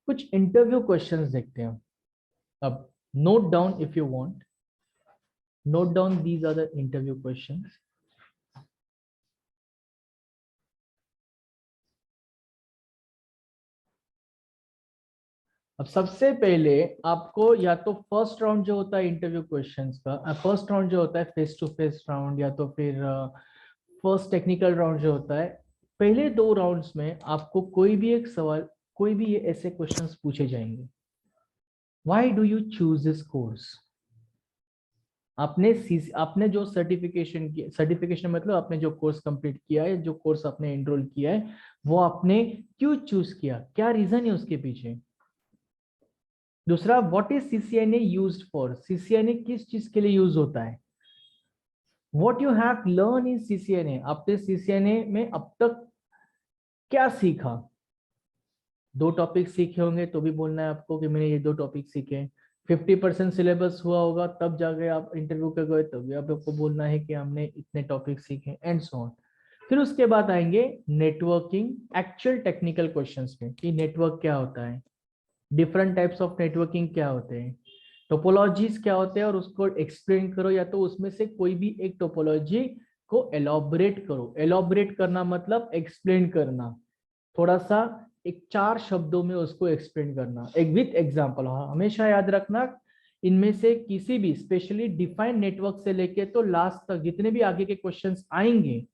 कुछ इंटरव्यू क्वेश्चंस देखते हैं। अब note down if you want, note down these are the interview questions. अब सबसे पहले आपको या तो फर्स्ट राउंड जो होता है इंटरव्यू क्वेश्चंस का, फर्स्ट राउंड जो होता है फेस टू फेस राउंड, या तो फिर फर्स्ट टेक्निकल राउंड जो होता है, पहले 2 राउंड्स में आपको कोई भी एक सवाल, कोई भी ऐसे क्वेश्चंस पूछे जाएंगे। Why do you choose this course? आपने जो सर्टिफिकेशन मतलब आपने जो कोर्स कंप्लीट किया है, जो कोर्स आपने एनरोल किया है, वो आपने क्यों चूज किया, क्या रीजन है उसके पीछे? दूसरा, what is CCNA used for? CCNA किस चीज के लिए यूज होता है? What you have learn in CCNA, आपने CCNA में अब तक क्या सीखा? 2 टॉपिक सीखे होंगे तो भी बोलना है आपको कि मैंने ये 2 टॉपिक सीखे। 50% सिलेबस हुआ होगा तब जाके आप इंटरव्यू कर गए, तब भी आपको बोलना है कि हमने इतने टॉपिक सीखे, एंड सो ऑन। फिर उसके बाद आएंगे नेटवर्किंग एक्चुअल टेक्निकल क्वेश्चंस में कि नेटवर्क क्या होता है, डिफरेंट टाइप्स ऑफ नेटवर्किंग क्या होते हैं, टोपोलॉजीज क्या होते हैं और उसको एक्सप्लेन करो, या तो उसमें से कोई भी एक टोपोलॉजी को एलॉबरेट करो। एलॉबरेट करना मतलब एक्सप्लेन करना, थोड़ा सा एक 4 शब्दों में उसको एक्सप्लेन करना, एक विथ एग्जांपल। हाँ, हमेशा याद रखना इनमें से किसी भी स्पेशली डिफाइंड नेटवर्क से लेके तो लास्ट तक जितने भी आगे के क्वेश्चंस आएंगे,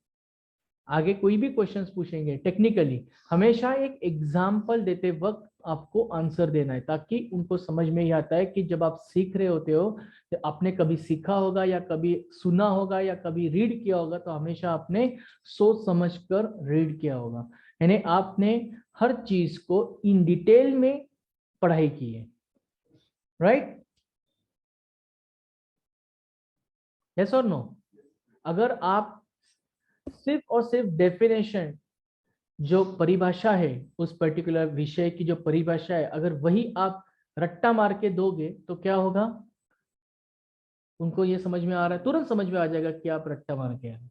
आगे कोई भी क्वेश्चंस पूछेंगे टेक्निकली, हमेशा एक एग्जांपल देते वक्त आपको आंसर देना है, ताकि उनको समझ में ही आता है कि जब आप सीख रहे होते हो तो आपने कभी सीखा होगा या कभी सुना होगा या कभी रीड किया होगा, तो हमेशा आपने सोच समझकर रीड किया होगा, यानी आपने हर चीज को इन डिटेल में पढ़ाई की है, राइट? यस और नो? अगर आप सिर्फ और सिर्फ डेफिनेशन, जो परिभाषा है उस पर्टिकुलर विषय की जो परिभाषा है, अगर वही आप रट्टा मार के दोगे तो क्या होगा, उनको ये समझ में आ रहा है, तुरंत समझ में आ जाएगा कि आप रट्टा मार के आए।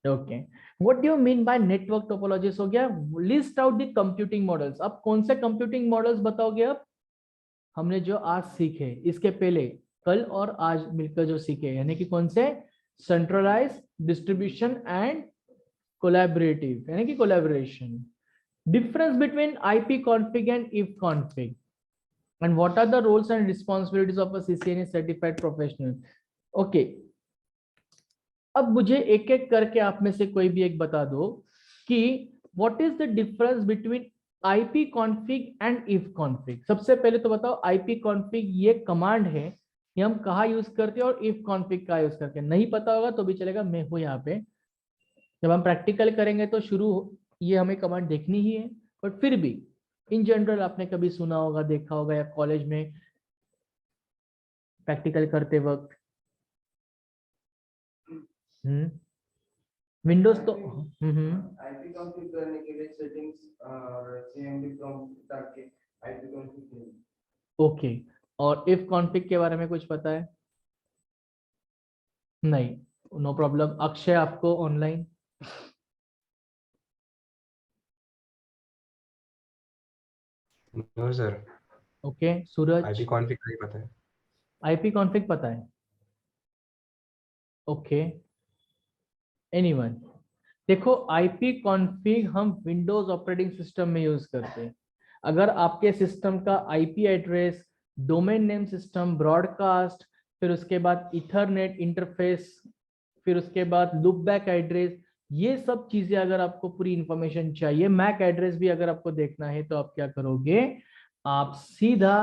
Okay, what do you mean by network topologies हो गया। List out the computing models. अब कौन से कंप्यूटिंग मॉडल्स बताओगे? अब हमने जो आज सीखे, इसके पहले कल और आज मिलकर जो सीखे, यानी कि कौन से? सेंट्रलाइज, डिस्ट्रीब्यूशन एंड कोलैबोरेटिव, यानी कि collaboration. Difference between IP config and if config, and what are the roles and responsibilities of a CCNA certified professional? Okay, अब मुझे एक एक करके आप में से कोई भी एक बता दो कि what is the difference between IP config and if config। सबसे पहले तो बताओ IP config ये कमांड है, ये हम कहाँ यूज करते हैं, और if config कहाँ यूज करते हैं। नहीं पता होगा तो भी चलेगा, मैं हूँ यहाँ पे, जब हम प्रैक्टिकल करेंगे तो शुरू ये हमें कमांड देखनी ही है, बट फिर भी इन जनरल आपने कभी सुना होगा, देखा होगा, या कॉलेज में प्रैक्टिकल करते वक्त। विंडोज तो आईपी कॉन्फ़िगर करने के लिए सेटिंग्स और सीएमडी प्रॉम्प्ट डाल के आईपी कॉन्फ़िगर। ओके, और इफ कॉन्फिग के बारे में कुछ पता है? नहीं, नो प्रॉब्लम। अक्षय आपको online? No sir, okay, Suraj? IP config नहीं पता है। आईपी कॉन्फिग पता है? Okay, anyone? देखो, आईपी कॉन्फिग हम विंडोज ऑपरेटिंग सिस्टम में यूज करते हैं। अगर आपके सिस्टम का IP address, domain name system, broadcast, फिर उसके बाद इथरनेट इंटरफेस, फिर उसके बाद लूप बैक एड्रेस, ये सब चीजें अगर आपको पूरी इंफॉर्मेशन चाहिए, मैक एड्रेस भी अगर आपको देखना है, तो आप क्या करोगे, आप सीधा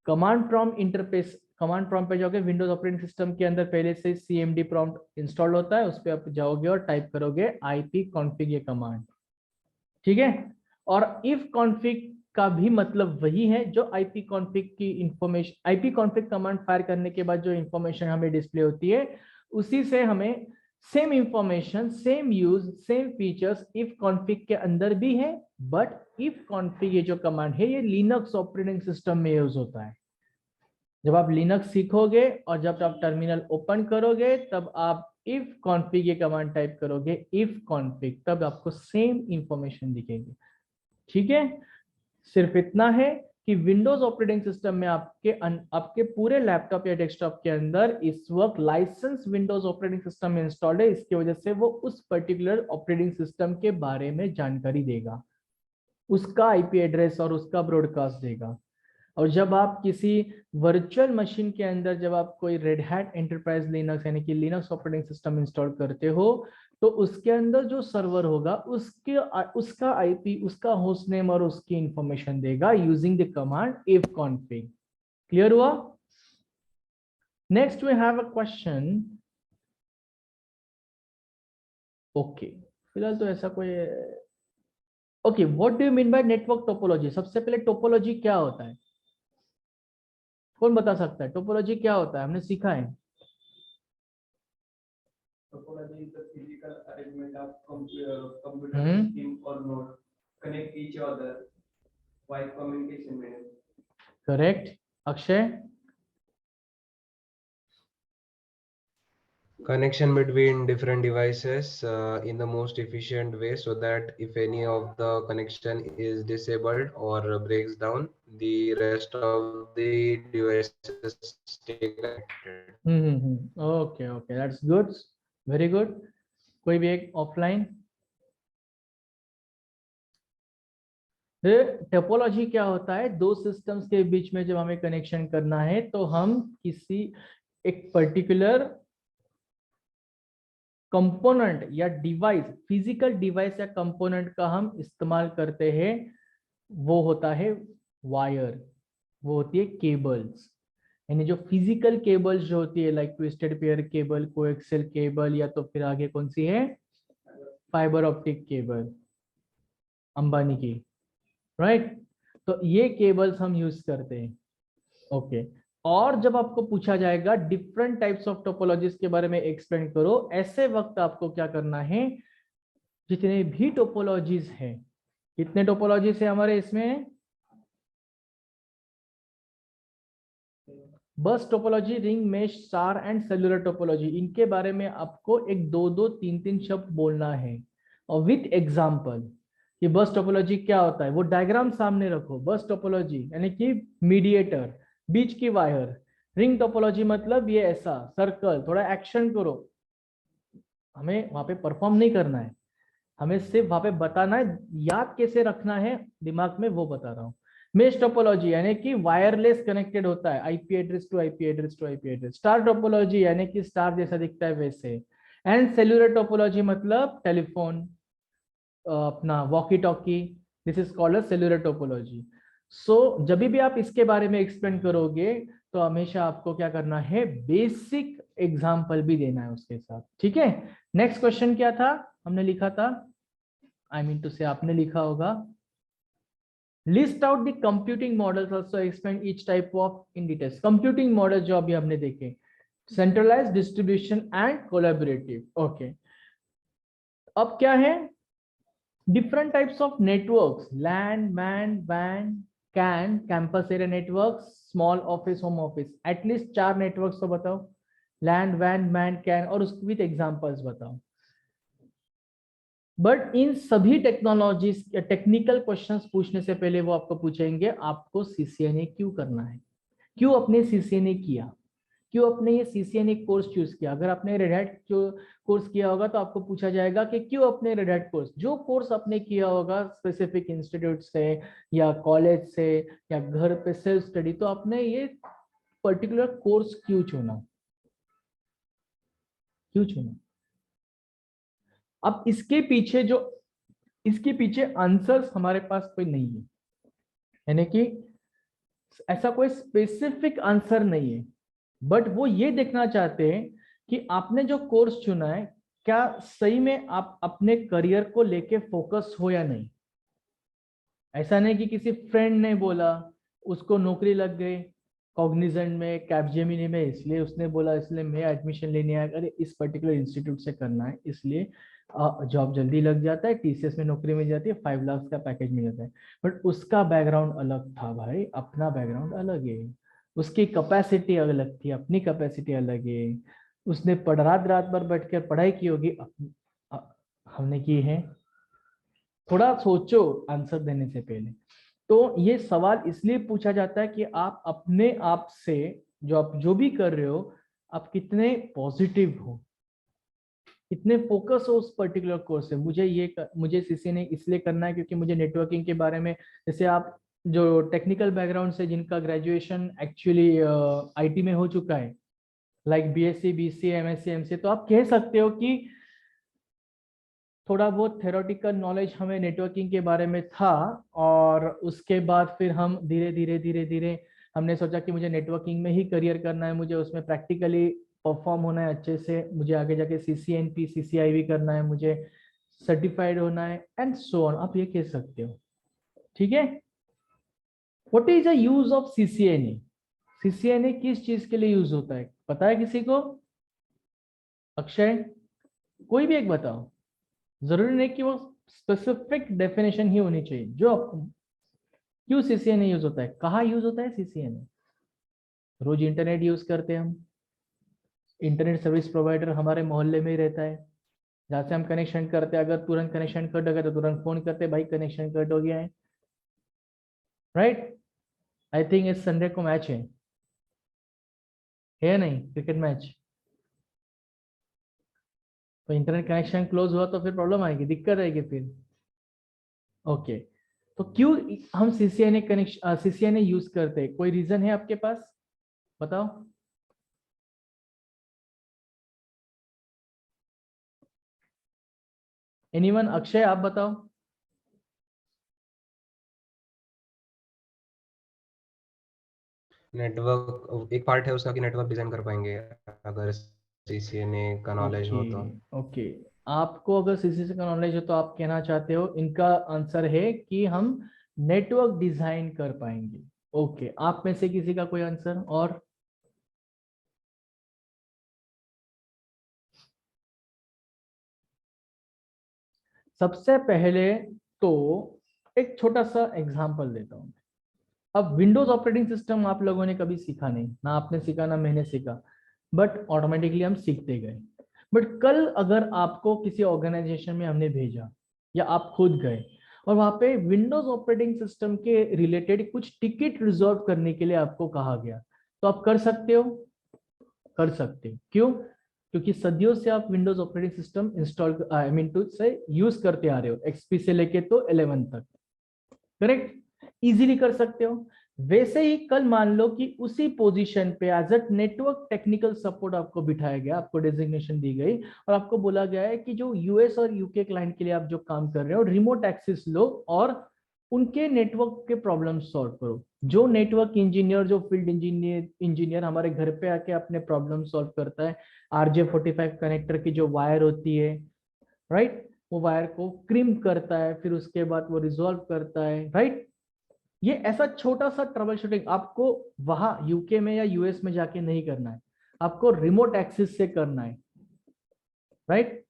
command prompt interface, command prompt पे जाओगे। विंडोज ऑपरेटिंग सिस्टम के अंदर पहले से सीएमडी प्रॉम्प्ट इंस्टॉल होता है, उस पर आप जाओगे और टाइप करोगे आईपी कॉन्फिग, ये कमांड, ठीक है। और इफ कॉन्फिग का भी मतलब वही है जो आईपी कॉन्फिग की information, IP config command fire करने के बाद जो इंफॉर्मेशन हमें डिस्प्ले होती है, उसी से हमें same information, same use, same features if config के अंदर भी है। बट इफ कॉन्फिग ये जो कमांड है, ये लिनक्स ऑपरेटिंग सिस्टम में यूज होता है। जब आप लिनक्स सीखोगे और जब आप टर्मिनल ओपन करोगे, तब आप इफ कॉन्फिग ये कमांड टाइप करोगे, इफ कॉन्फिग, तब आपको सेम इंफॉर्मेशन दिखेगी, ठीक है। सिर्फ इतना है कि विंडोज ऑपरेटिंग सिस्टम में आपके पूरे लैपटॉप या डेस्कटॉप के अंदर इस वक्त लाइसेंस विंडोज ऑपरेटिंग सिस्टम में इंस्टॉल्ड है, इसकी वजह से वो उस पर्टिकुलर ऑपरेटिंग सिस्टम के बारे में जानकारी देगा, उसका आईपी एड्रेस और उसका ब्रॉडकास्ट देगा। और जब आप किसी वर्चुअल मशीन के अंदर, जब आप कोई रेड हैट एंटरप्राइज लिनक्स यानी कि लिनक्स ऑपरेटिंग सिस्टम इंस्टॉल करते हो, तो उसके अंदर जो सर्वर होगा उसका आईपी, उसका होस्ट नेम और उसकी इंफॉर्मेशन देगा using the command ifconfig. Clear हुआ? Next we have a question. Okay, फिलहाल तो ऐसा कोई। Okay, what do you mean by network topology? सबसे पहले टोपोलॉजी क्या होता है, कौन बता सकता है? टोपोलॉजी क्या होता है, हमने सीखा है। Topology is the physical arrangement of computer hmm, system or node connect each other by communication means. Correct. Akshay? Connection between different devices in the most efficient way so that if any of the connection is disabled or breaks down, the rest of the devices stay connected. Okay okay, that's good, very good. कोई भी एक offline. Topology क्या होता है? दो systems के बीच में जब हमें कनेक्शन करना है तो हम किसी एक पर्टिकुलर कंपोनेंट या डिवाइस, फिजिकल डिवाइस या कंपोनेंट का हम इस्तेमाल करते हैं, वो होता है वायर, वो होती है केबल्स। यानी जो फिजिकल केबल्स जो होती है, like twisted pair cable, coaxial cable, या तो फिर आगे कौन सी है, फाइबर ऑप्टिक केबल, अंबानी की, राइट? तो ये केबल्स हम यूज करते हैं। ओके, और जब आपको पूछा जाएगा डिफरेंट टाइप्स ऑफ टोपोलॉजीज के बारे में एक्सप्लेन करो, ऐसे वक्त आपको क्या करना है, जितने भी टोपोलॉजीज हैं, कितने टोपोलॉजीज है हमारे इसमें, बस topology, ring mesh, star and cellular topology, इनके बारे में आपको एक दो दो तीन तीन शब्द बोलना है और विथ एग्जांपल। कि बस टोपोलॉजी क्या होता है, वो डायग्राम सामने रखो। बस टोपोलॉजी यानी कि मीडिएटर, बीच की वायर। रिंग टोपोलॉजी मतलब ये ऐसा सर्कल, थोड़ा एक्शन करो, हमें वहां पे परफॉर्म नहीं करना है, हमें सिर्फ वहां पे बताना है, याद कैसे रखना है दिमाग में वो बता रहा हूँ। मेश टोपोलॉजी यानी कि वायरलेस कनेक्टेड होता है, IP address to IP address to IP address. Star topology यानी कि स्टार जैसा दिखता है वैसे। एंड सेल्यूलर टोपोलॉजी मतलब टेलीफोन, अपना walkie talkie, this is called a cellular topology. So जब भी आप इसके बारे में एक्सप्लेन करोगे तो हमेशा आपको क्या करना है, बेसिक एग्जाम्पल भी देना है उसके साथ, ठीक है? नेक्स्ट क्वेश्चन क्या था हमने लिखा था, आई मीन टू से आपने लिखा होगा, list out the computing models, also explain each type of in details. Computing model जो अभी हमने देखे, centralized, distribution and collaborative. Okay, अब क्या है, different types of networks, LAN, MAN, वैन, CAN, campus area network, small office, home office. At least 4 networks तो बताओ, लैन, वैन, मैन, कैन, और उसके विद एग्जांपल्स बताओ। बट इन सभी टेक्नोलॉजीज, टेक्निकल क्वेश्चंस पूछने से पहले वो आपको पूछेंगे आपको सीसीएनए क्यों करना है, क्यों अपने सीसीएनए किया, क्यों अपने ये सीसीएनए कोर्स चूज किया। अगर आपने रेड हैट कोर्स किया होगा तो आपको पूछा जाएगा कि क्यों अपने रेड हैट कोर्स, जो कोर्स आपने किया होगा स्पेसिफिक इंस्टीट्यूट से या कॉलेज से या घर पे सेल्फ स्टडी, तो आपने ये पर्टिकुलर कोर्स क्यों चुना, क्यों चुना। अब इसके पीछे आंसर्स हमारे पास कोई नहीं है, यानी कि ऐसा कोई स्पेसिफिक आंसर नहीं है, बट वो ये देखना चाहते हैं कि आपने जो कोर्स चुना है क्या सही में आप अपने करियर को लेके फोकस हो या नहीं। ऐसा नहीं कि किसी फ्रेंड ने बोला, उसको नौकरी लग गई कॉग्निजेंट में, कैपजेमिनी में, इसलिए उसने बोला, इसलिए मैं एडमिशन लेने आया, अरे इस पर्टिकुलर इंस्टीट्यूट से करना है, इसलिए जॉब जल्दी लग जाता है, टीसीएस में नौकरी मिल जाती है, 5 लाख का पैकेज मिल जाता है। बट उसका बैकग्राउंड अलग था भाई, अपना बैकग्राउंड अलग है, उसकी कैपेसिटी अलग थी, अपनी कैपेसिटी अलग है। उसने रात रात भर बैठ कर पढ़ाई की होगी, हमने की है। थोड़ा सोचो आंसर देने से पहले। तो ये सवाल इसलिए पूछा जाता है कि आप अपने आप से, जो आप जो भी कर रहे हो, आप कितने पॉजिटिव हो, कितने फोकस हो उस पर्टिकुलर कोर्स से। मुझे सीसीएनए इसलिए करना है क्योंकि मुझे नेटवर्किंग के बारे में, जैसे आप जो टेक्निकल बैकग्राउंड से जिनका ग्रेजुएशन एक्चुअली आईटी में हो चुका है, like BSc, BCA, MSc, MCA, तो आप कह सकते हो कि थोड़ा बहुत थ्योरेटिकल नॉलेज हमें नेटवर्किंग के बारे में था, और उसके बाद फिर हम धीरे धीरे धीरे धीरे हमने सोचा कि मुझे नेटवर्किंग में ही करियर करना है, मुझे उसमें प्रैक्टिकली परफॉर्म होना है अच्छे से, मुझे आगे जाके सीसीएनपी, सीसीआईवी करना है, मुझे सर्टिफाइड होना है, एंड सो ऑन, आप ये कह सकते हो, ठीक है? What is the use of CCNA? CCNA किस चीज के लिए यूज होता है, पता है किसी को? अक्षय, कोई भी एक बताओ, जरूरी नहीं कि वो स्पेसिफिक डेफिनेशन ही होनी चाहिए जो आपको। क्यों सीसीएनए यूज होता है, कहाँ यूज होता है सीसीएनए? रोज इंटरनेट यूज करते हैं हम, इंटरनेट सर्विस प्रोवाइडर हमारे मोहल्ले में ही रहता है, जहाँ से हम कनेक्शन करते हैं। अगर तुरंत कनेक्शन कट हो गया तो तुरंत फोन करते भाई कनेक्शन कट हो गया है, राइट। आई थिंक इस संडे को मैच है नहीं क्रिकेट मैच, तो इंटरनेट कनेक्शन क्लोज हुआ तो फिर प्रॉब्लम आएगी, दिक्कत आएगी फिर। ओके, तो क्यों हम सीसीएनए कनेक्शन सीसीएनए यूज करते हैं, कोई रीजन है आपके पास, बताओ। एनीवन? अक्षय आप बताओ। नेटवर्क एक पार्ट है उसका कि नेटवर्क डिजाइन कर पाएंगे अगर सीसीएनए का नॉलेज ओके हो तो। ओके, आपको अगर सीसीएनए का नॉलेज हो तो आप कहना चाहते हो इनका आंसर है कि हम नेटवर्क डिजाइन कर पाएंगे। ओके, आप में से किसी का कोई आंसर और? सबसे पहले तो एक छोटा सा एग्जांपल देता हूं। अब विंडोज ऑपरेटिंग सिस्टम आप लोगों ने कभी सीखा नहीं, ना आपने सीखा ना मैंने सीखा, बट ऑटोमेटिकली हम सीखते गए। बट कल अगर आपको किसी ऑर्गेनाइजेशन में हमने भेजा या आप खुद गए और वहां पे विंडोज ऑपरेटिंग सिस्टम के रिलेटेड कुछ टिकट रिजॉल्व करने के लिए आपको कहा गया, तो आप कर सकते हो? कर सकते हो। क्यों? क्योंकि सदियों से आप Windows operating system install I mean to say use करते आ रहे हो, एक्सपी से लेके तो 11 तक, करेक्ट। इजीली कर सकते हो। वैसे ही कल मान लो कि उसी पोजीशन पे as a network technical support आपको बिठाया गया, आपको डेजिग्नेशन दी गई और आपको बोला गया है कि जो यूएस और यूके क्लाइंट के लिए आप जो काम कर रहे हो रिमोट एक्सेस लो और उनके नेटवर्क के प्रॉब्लम सॉल्व करो। जो नेटवर्क इंजीनियर, जो फील्ड इंजीनियर हमारे घर पे आके अपने प्रॉब्लम सॉल्व करता है, RJ45 कनेक्टर की जो वायर होती है, राइट, वो वायर को क्रिम्प करता है, फिर उसके बाद वो रिजॉल्व करता है, राइट। ये ऐसा छोटा सा ट्रबल शूटिंग आपको वहां यूके में या यूएस में जाके नहीं करना है, आपको रिमोट एक्सेस से करना है, राइट।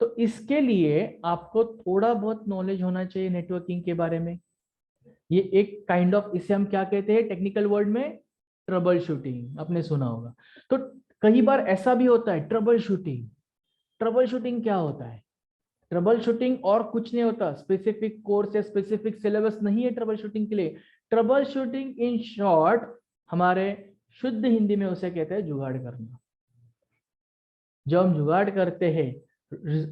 तो इसके लिए आपको थोड़ा बहुत नॉलेज होना चाहिए नेटवर्किंग के बारे में। ये एक काइंड ऑफ, इसे हम क्या कहते हैं टेक्निकल वर्ड में, ट्रबल शूटिंग, आपने सुना होगा। तो कई बार ऐसा भी होता है ट्रबल शूटिंग। ट्रबल शूटिंग क्या होता है? ट्रबल शूटिंग और कुछ नहीं होता, स्पेसिफिक कोर्स या स्पेसिफिक सिलेबस नहीं है ट्रबल शूटिंग के लिए। ट्रबल शूटिंग इन शॉर्ट हमारे शुद्ध हिंदी में उसे कहते हैं जुगाड़ करना। जब हम जुगाड़ करते हैं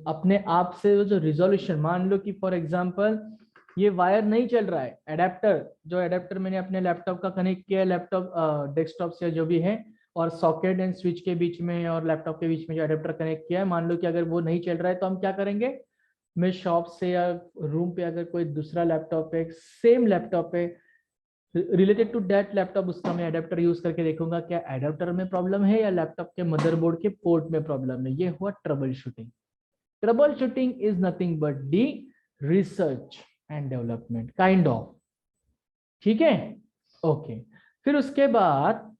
अपने आप से, जो रिजोल्यूशन, मान लो कि फॉर एग्जांपल ये वायर नहीं चल रहा है, एडेप्टर, जो एडेप्टर मैंने अपने लैपटॉप का कनेक्ट किया है, लैपटॉप डेस्कटॉप से जो भी है, और सॉकेट एंड स्विच के बीच में और लैपटॉप के बीच में जो एडेप्टर कनेक्ट किया है, मान लो कि अगर वो नहीं चल रहा है तो हम क्या करेंगे, मैं शॉप से या रूम पे अगर कोई दूसरा लैपटॉप है, सेम लैपटॉप है, रिलेटेड टू दैट लैपटॉप, उसका मैं एडेप्टर यूज करके देखूंगा क्या एडेप्टर में प्रॉब्लम है या लैपटॉप के मदरबोर्ड के पोर्ट में प्रॉब्लम है। ये हुआ trouble shooting. Trouble shooting is nothing but the research and development kind of, ठीक है। ओके, फिर उसके बाद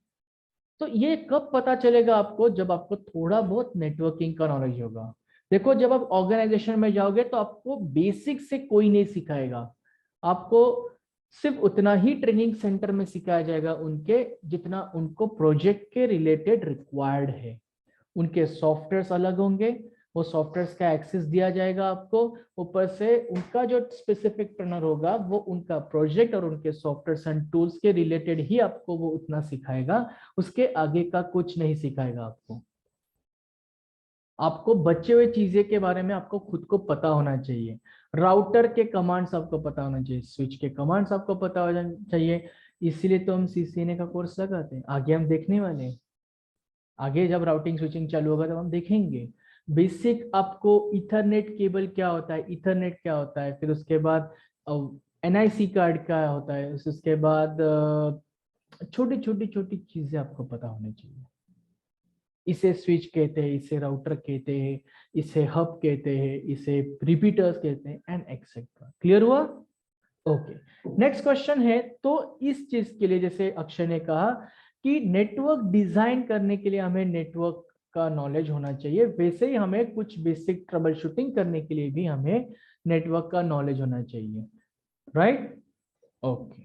तो ये कब पता चलेगा आपको, जब आपको थोड़ा बहुत नेटवर्किंग का नॉलेज होगा। देखो, जब आप ऑर्गेनाइजेशन में जाओगे तो आपको बेसिक से कोई नहीं सिखाएगा, आपको सिर्फ उतना ही ट्रेनिंग सेंटर में सिखाया जाएगा उनके, जितना उनको प्रोजेक्ट के रिलेटेड रिक्वायर्ड है। उनके सॉफ्टवेयर्स अलग होंगे, वो सॉफ्टवेयर्स का एक्सेस दिया जाएगा आपको, ऊपर से उनका जो स्पेसिफिक ट्रेनर होगा वो उनका प्रोजेक्ट और उनके सॉफ्टवेयर्स एंड टूल्स के रिलेटेड ही आपको वो उतना सिखाएगा, उसके आगे का कुछ नहीं सिखाएगा आपको। आपको बचे हुए चीजें के बारे में आपको खुद को पता होना चाहिए। राउटर के कमांड्स आपको पता होना चाहिए, स्विच के कमांड्स आपको पता होना चाहिए। इसीलिए तो हम सीसीएनए का कोर्स लगाते हैं, आगे हम देखने वाले हैं। आगे जब राउटिंग स्विचिंग चालू होगा तब हम देखेंगे बेसिक आपको इथरनेट केबल क्या होता है, इथरनेट क्या होता है, फिर उसके बाद एनआईसी कार्ड क्या होता है, उसके बाद छोटी छोटी छोटी चीजें आपको पता होनी चाहिए। इसे स्विच कहते हैं, इसे राउटर कहते हैं, इसे हब कहते हैं, इसे रिपीटर्स कहते हैं एंड एक्सेट्रा। क्लियर हुआ? ओके, नेक्स्ट क्वेश्चन है। तो इस चीज के लिए जैसे अक्षय ने कहा कि नेटवर्क डिजाइन करने के लिए हमें नेटवर्क का नॉलेज होना चाहिए, वैसे ही हमें कुछ बेसिक ट्रबल शूटिंग करने के लिए भी हमें नेटवर्क का नॉलेज होना चाहिए, राइट। ओके,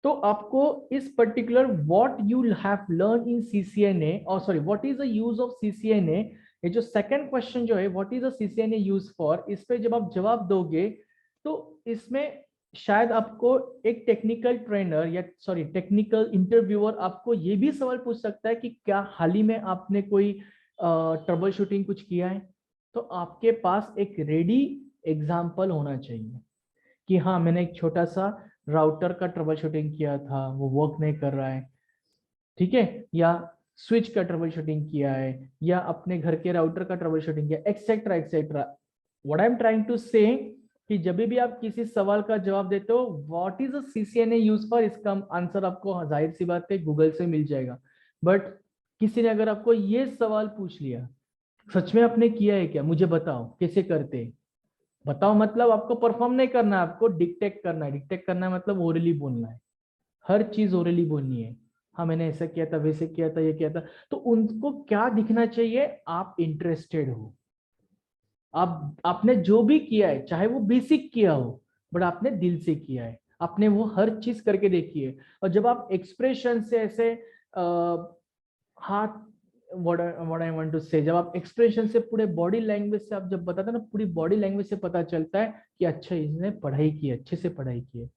तो आपको इस particular what you have learn in CCNA और sorry what is the use of CCNA, ये जो सेकंड क्वेश्चन जो है what is the CCNA use for, इस पे जब आप जवाब दोगे तो इसमें शायद आपको एक टेक्निकल ट्रेनर या सॉरी टेक्निकल इंटरव्यूअर आपको ये भी सवाल पूछ सकता है कि क्या हाल ही में आपने कोई ट्रबल शूटिंग कुछ किया है। तो आपके पास एक रेडी एग्जाम्पल होना चाहिए कि हाँ मैंने एक छोटा सा राउटर का ट्रबल शूटिंग किया था, वो वर्क नहीं कर रहा है, ठीक है, या स्विच का ट्रबल शूटिंग किया है, या अपने घर के राउटर का ट्रबल शूटिंग किया, etcetera etcetera. What I am trying to say कि जब भी आप किसी सवाल का जवाब देते हो what is CCNA use for, इसका आंसर आपको जाहिर सी बात है गूगल से मिल जाएगा। बट किसी ने अगर आपको ये सवाल पूछ लिया सच में आपने किया है क्या, मुझे बताओ कैसे करते हैं, बताओ मतलब आपको परफॉर्म नहीं करना है, आपको डिक्टेट करना है। डिक्टेट करना है मतलब ओरली बोलना है, हर चीज ओरली बोलनी है। हाँ मैंने ऐसा किया था, वैसे किया था, ये किया था। तो उनको क्या दिखना चाहिए, आप इंटरेस्टेड हो, आप आपने जो भी किया है चाहे वो बेसिक किया हो बट आपने दिल से किया है, आपने वो हर चीज करके देखी है। और जब आप एक्सप्रेशन से ऐसे हाथ व्हाट आई वांट टू से, जब आप एक्सप्रेशन से पूरे बॉडी लैंग्वेज से आप जब बताते हैं ना, पूरी बॉडी लैंग्वेज से पता चलता है कि अच्छा इसने पढ़ाई की है, अच्छे से पढ़ाई की है।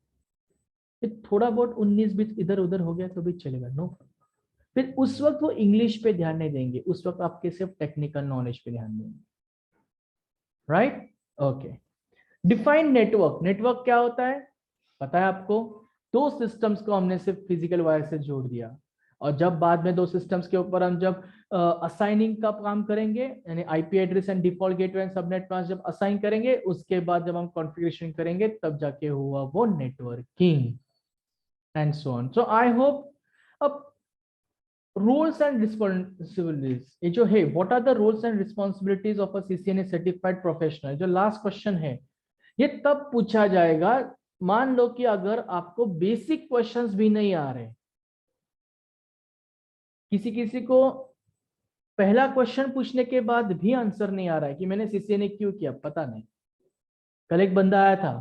फिर थोड़ा बहुत 19-20 इधर उधर हो गया तो भी चलेगा, नो। फिर उस वक्त वो इंग्लिश पे ध्यान नहीं देंगे, उस वक्त आपके सिर्फ टेक्निकल नॉलेज पे ध्यान देंगे, right. Okay, define network. Network क्या होता है पता है आपको, दो सिस्टम्स को हमने सिर्फ फिजिकल वायर से जोड़ दिया, और जब बाद में दो सिस्टम्स के ऊपर हम जब असाइनिंग का काम करेंगे, यानी IP address and default gateway and subnet mask जब असाइन करेंगे, उसके बाद जब हम कॉन्फ़िगरेशन करेंगे तब जाके हुआ वो networking and so on. So I hope अब रोल्स एंड रिस्पॉन्सिबिलिटीज ये जो है, what are the roles and responsibilities of a CCNA certified professional, जो लास्ट क्वेश्चन है ये तब पूछा जाएगा मान लो कि अगर आपको बेसिक क्वेश्चंस भी नहीं आ रहे, किसी किसी को पहला क्वेश्चन पूछने के बाद भी आंसर नहीं आ रहा है कि मैंने CCNA क्यों किया पता नहीं। कल एक बंदा आया था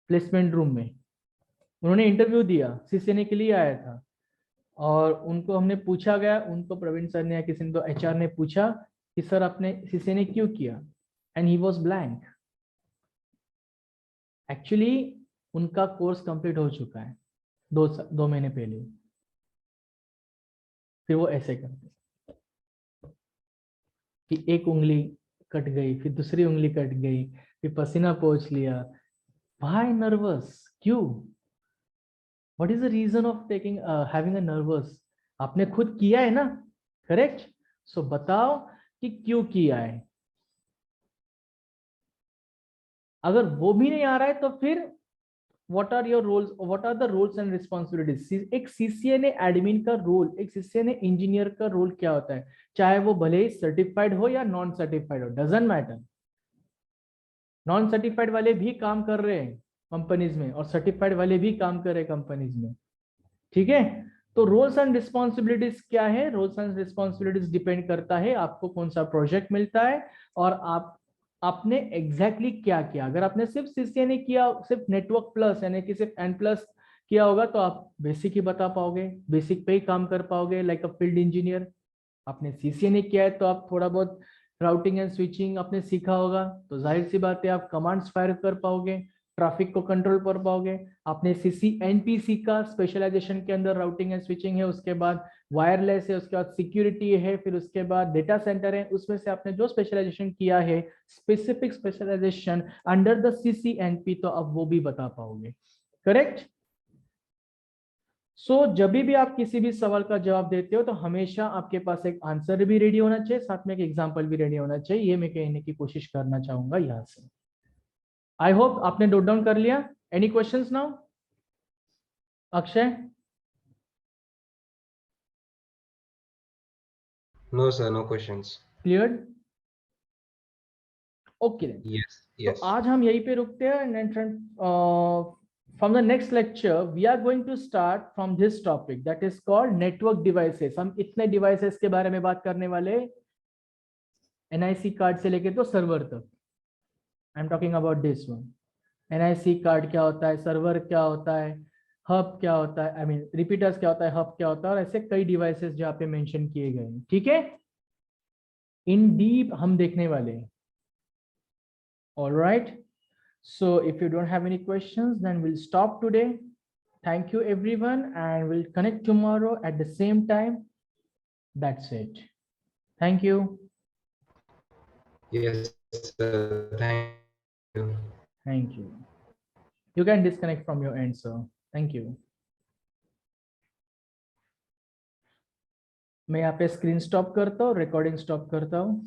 प्लेसमेंट रूम में, उन्होंने इंटरव्यू दिया, CCNA के लिए आया था, और उनको हमने पूछा गया, उनको प्रवीण सर ने या किसी ने तो HR ने पूछा कि सर आपने CCNA क्यों किया, and he was blank. Actually उनका कोर्स कंप्लीट हो चुका है 2 महीने पहले। फिर वो ऐसे करते कि एक उंगली कट गई, फिर दूसरी उंगली कट गई, फिर पसीना पोंछ लिया। व्हाई नर्वस, क्यों, what is the reason of taking having a nervous, आपने खुद किया है ना, करेक्ट। सो बताओ कि क्यों किया है। अगर वो भी नहीं आ रहा है तो फिर what are your roles, what are the roles and responsibilities. एक CCNA एडमिन का रोल, एक CCNA इंजीनियर का रोल क्या होता है, चाहे वो भले ही सर्टिफाइड हो या नॉन सर्टिफाइड हो, डजंट मैटर। नॉन सर्टिफाइड वाले भी काम कर रहे हैं कंपनीज में और सर्टिफाइड वाले भी काम कर रहे हैं कंपनीज में, ठीक है। तो रोल्स एंड रिस्पॉन्सिबिलिटीज क्या है, रोल्स एंड रिस्पॉन्सिबिलिटीज डिपेंड करता है आपको कौन सा प्रोजेक्ट मिलता है और आपने एग्जैक्टली क्या किया। अगर आपने सिर्फ CCNA किया, सिर्फ नेटवर्क प्लस यानी कि सिर्फ N+ किया होगा तो आप बेसिक ही बता पाओगे, बेसिक पे ही काम कर पाओगे लाइक अ फील्ड इंजीनियर। आपने CCNA किया है तो आप थोड़ा बहुत राउटिंग एंड स्विचिंग आपने सीखा होगा, तो जाहिर सी बात है आप कमांड्स फायर कर पाओगे, ट्रैफिक को कंट्रोल कर पाओगे। आपने CCNP का स्पेशलाइजेशन के अंदर राउटिंग एंड स्विचिंग है, उसके बाद वायरलेस है, उसके बाद सिक्योरिटी है, फिर उसके बाद डेटा सेंटर है, उसमें से आपने जो स्पेशलाइजेशन किया है specific specialization under the CCNP, तो आप वो भी बता पाओगे, करेक्ट। सो जब भी आप किसी भी सवाल का जवाब देते हो तो हमेशा आपके पास एक आंसर भी रेडी होना चाहिए, साथ में एक एग्जांपल भी रेडी होना चाहिए, ये मैं कहने की कोशिश करना चाहूंगा यहां से। आई होप आपने नोट डाउन कर लिया। Any questions now Akshay? No, sir, no questions. Clear? Okay. Yes, तो yes. आज हम यहीं पे रुकते हैं, from the next lecture we are going to start from this topic that is called network devices। हम इतने devices के बारे में बात करने वाले, NIC कार्ड से लेके तो सर्वर तक। I am talking about this one. NIC card क्या होता है, सर्वर क्या होता है, हब क्या होता है, आई मीन रिपीटर्स क्या होता है, हब क्या होता है, और ऐसे कई डिवाइसेस जहाँ पे मेंशन किए गए हैं, ठीक है। इन डीप हम देखने वाले हैं। Alright, so if you don't have any questions, then we'll stop today. Thank you everyone, and we'll connect tomorrow at the same time. That's it. Thank you. Yes, thank you. Thank you. You can disconnect from your end, sir. Thank you. मैं यहाँ पे screen stop करता हूँ, recording stop करता हूँ।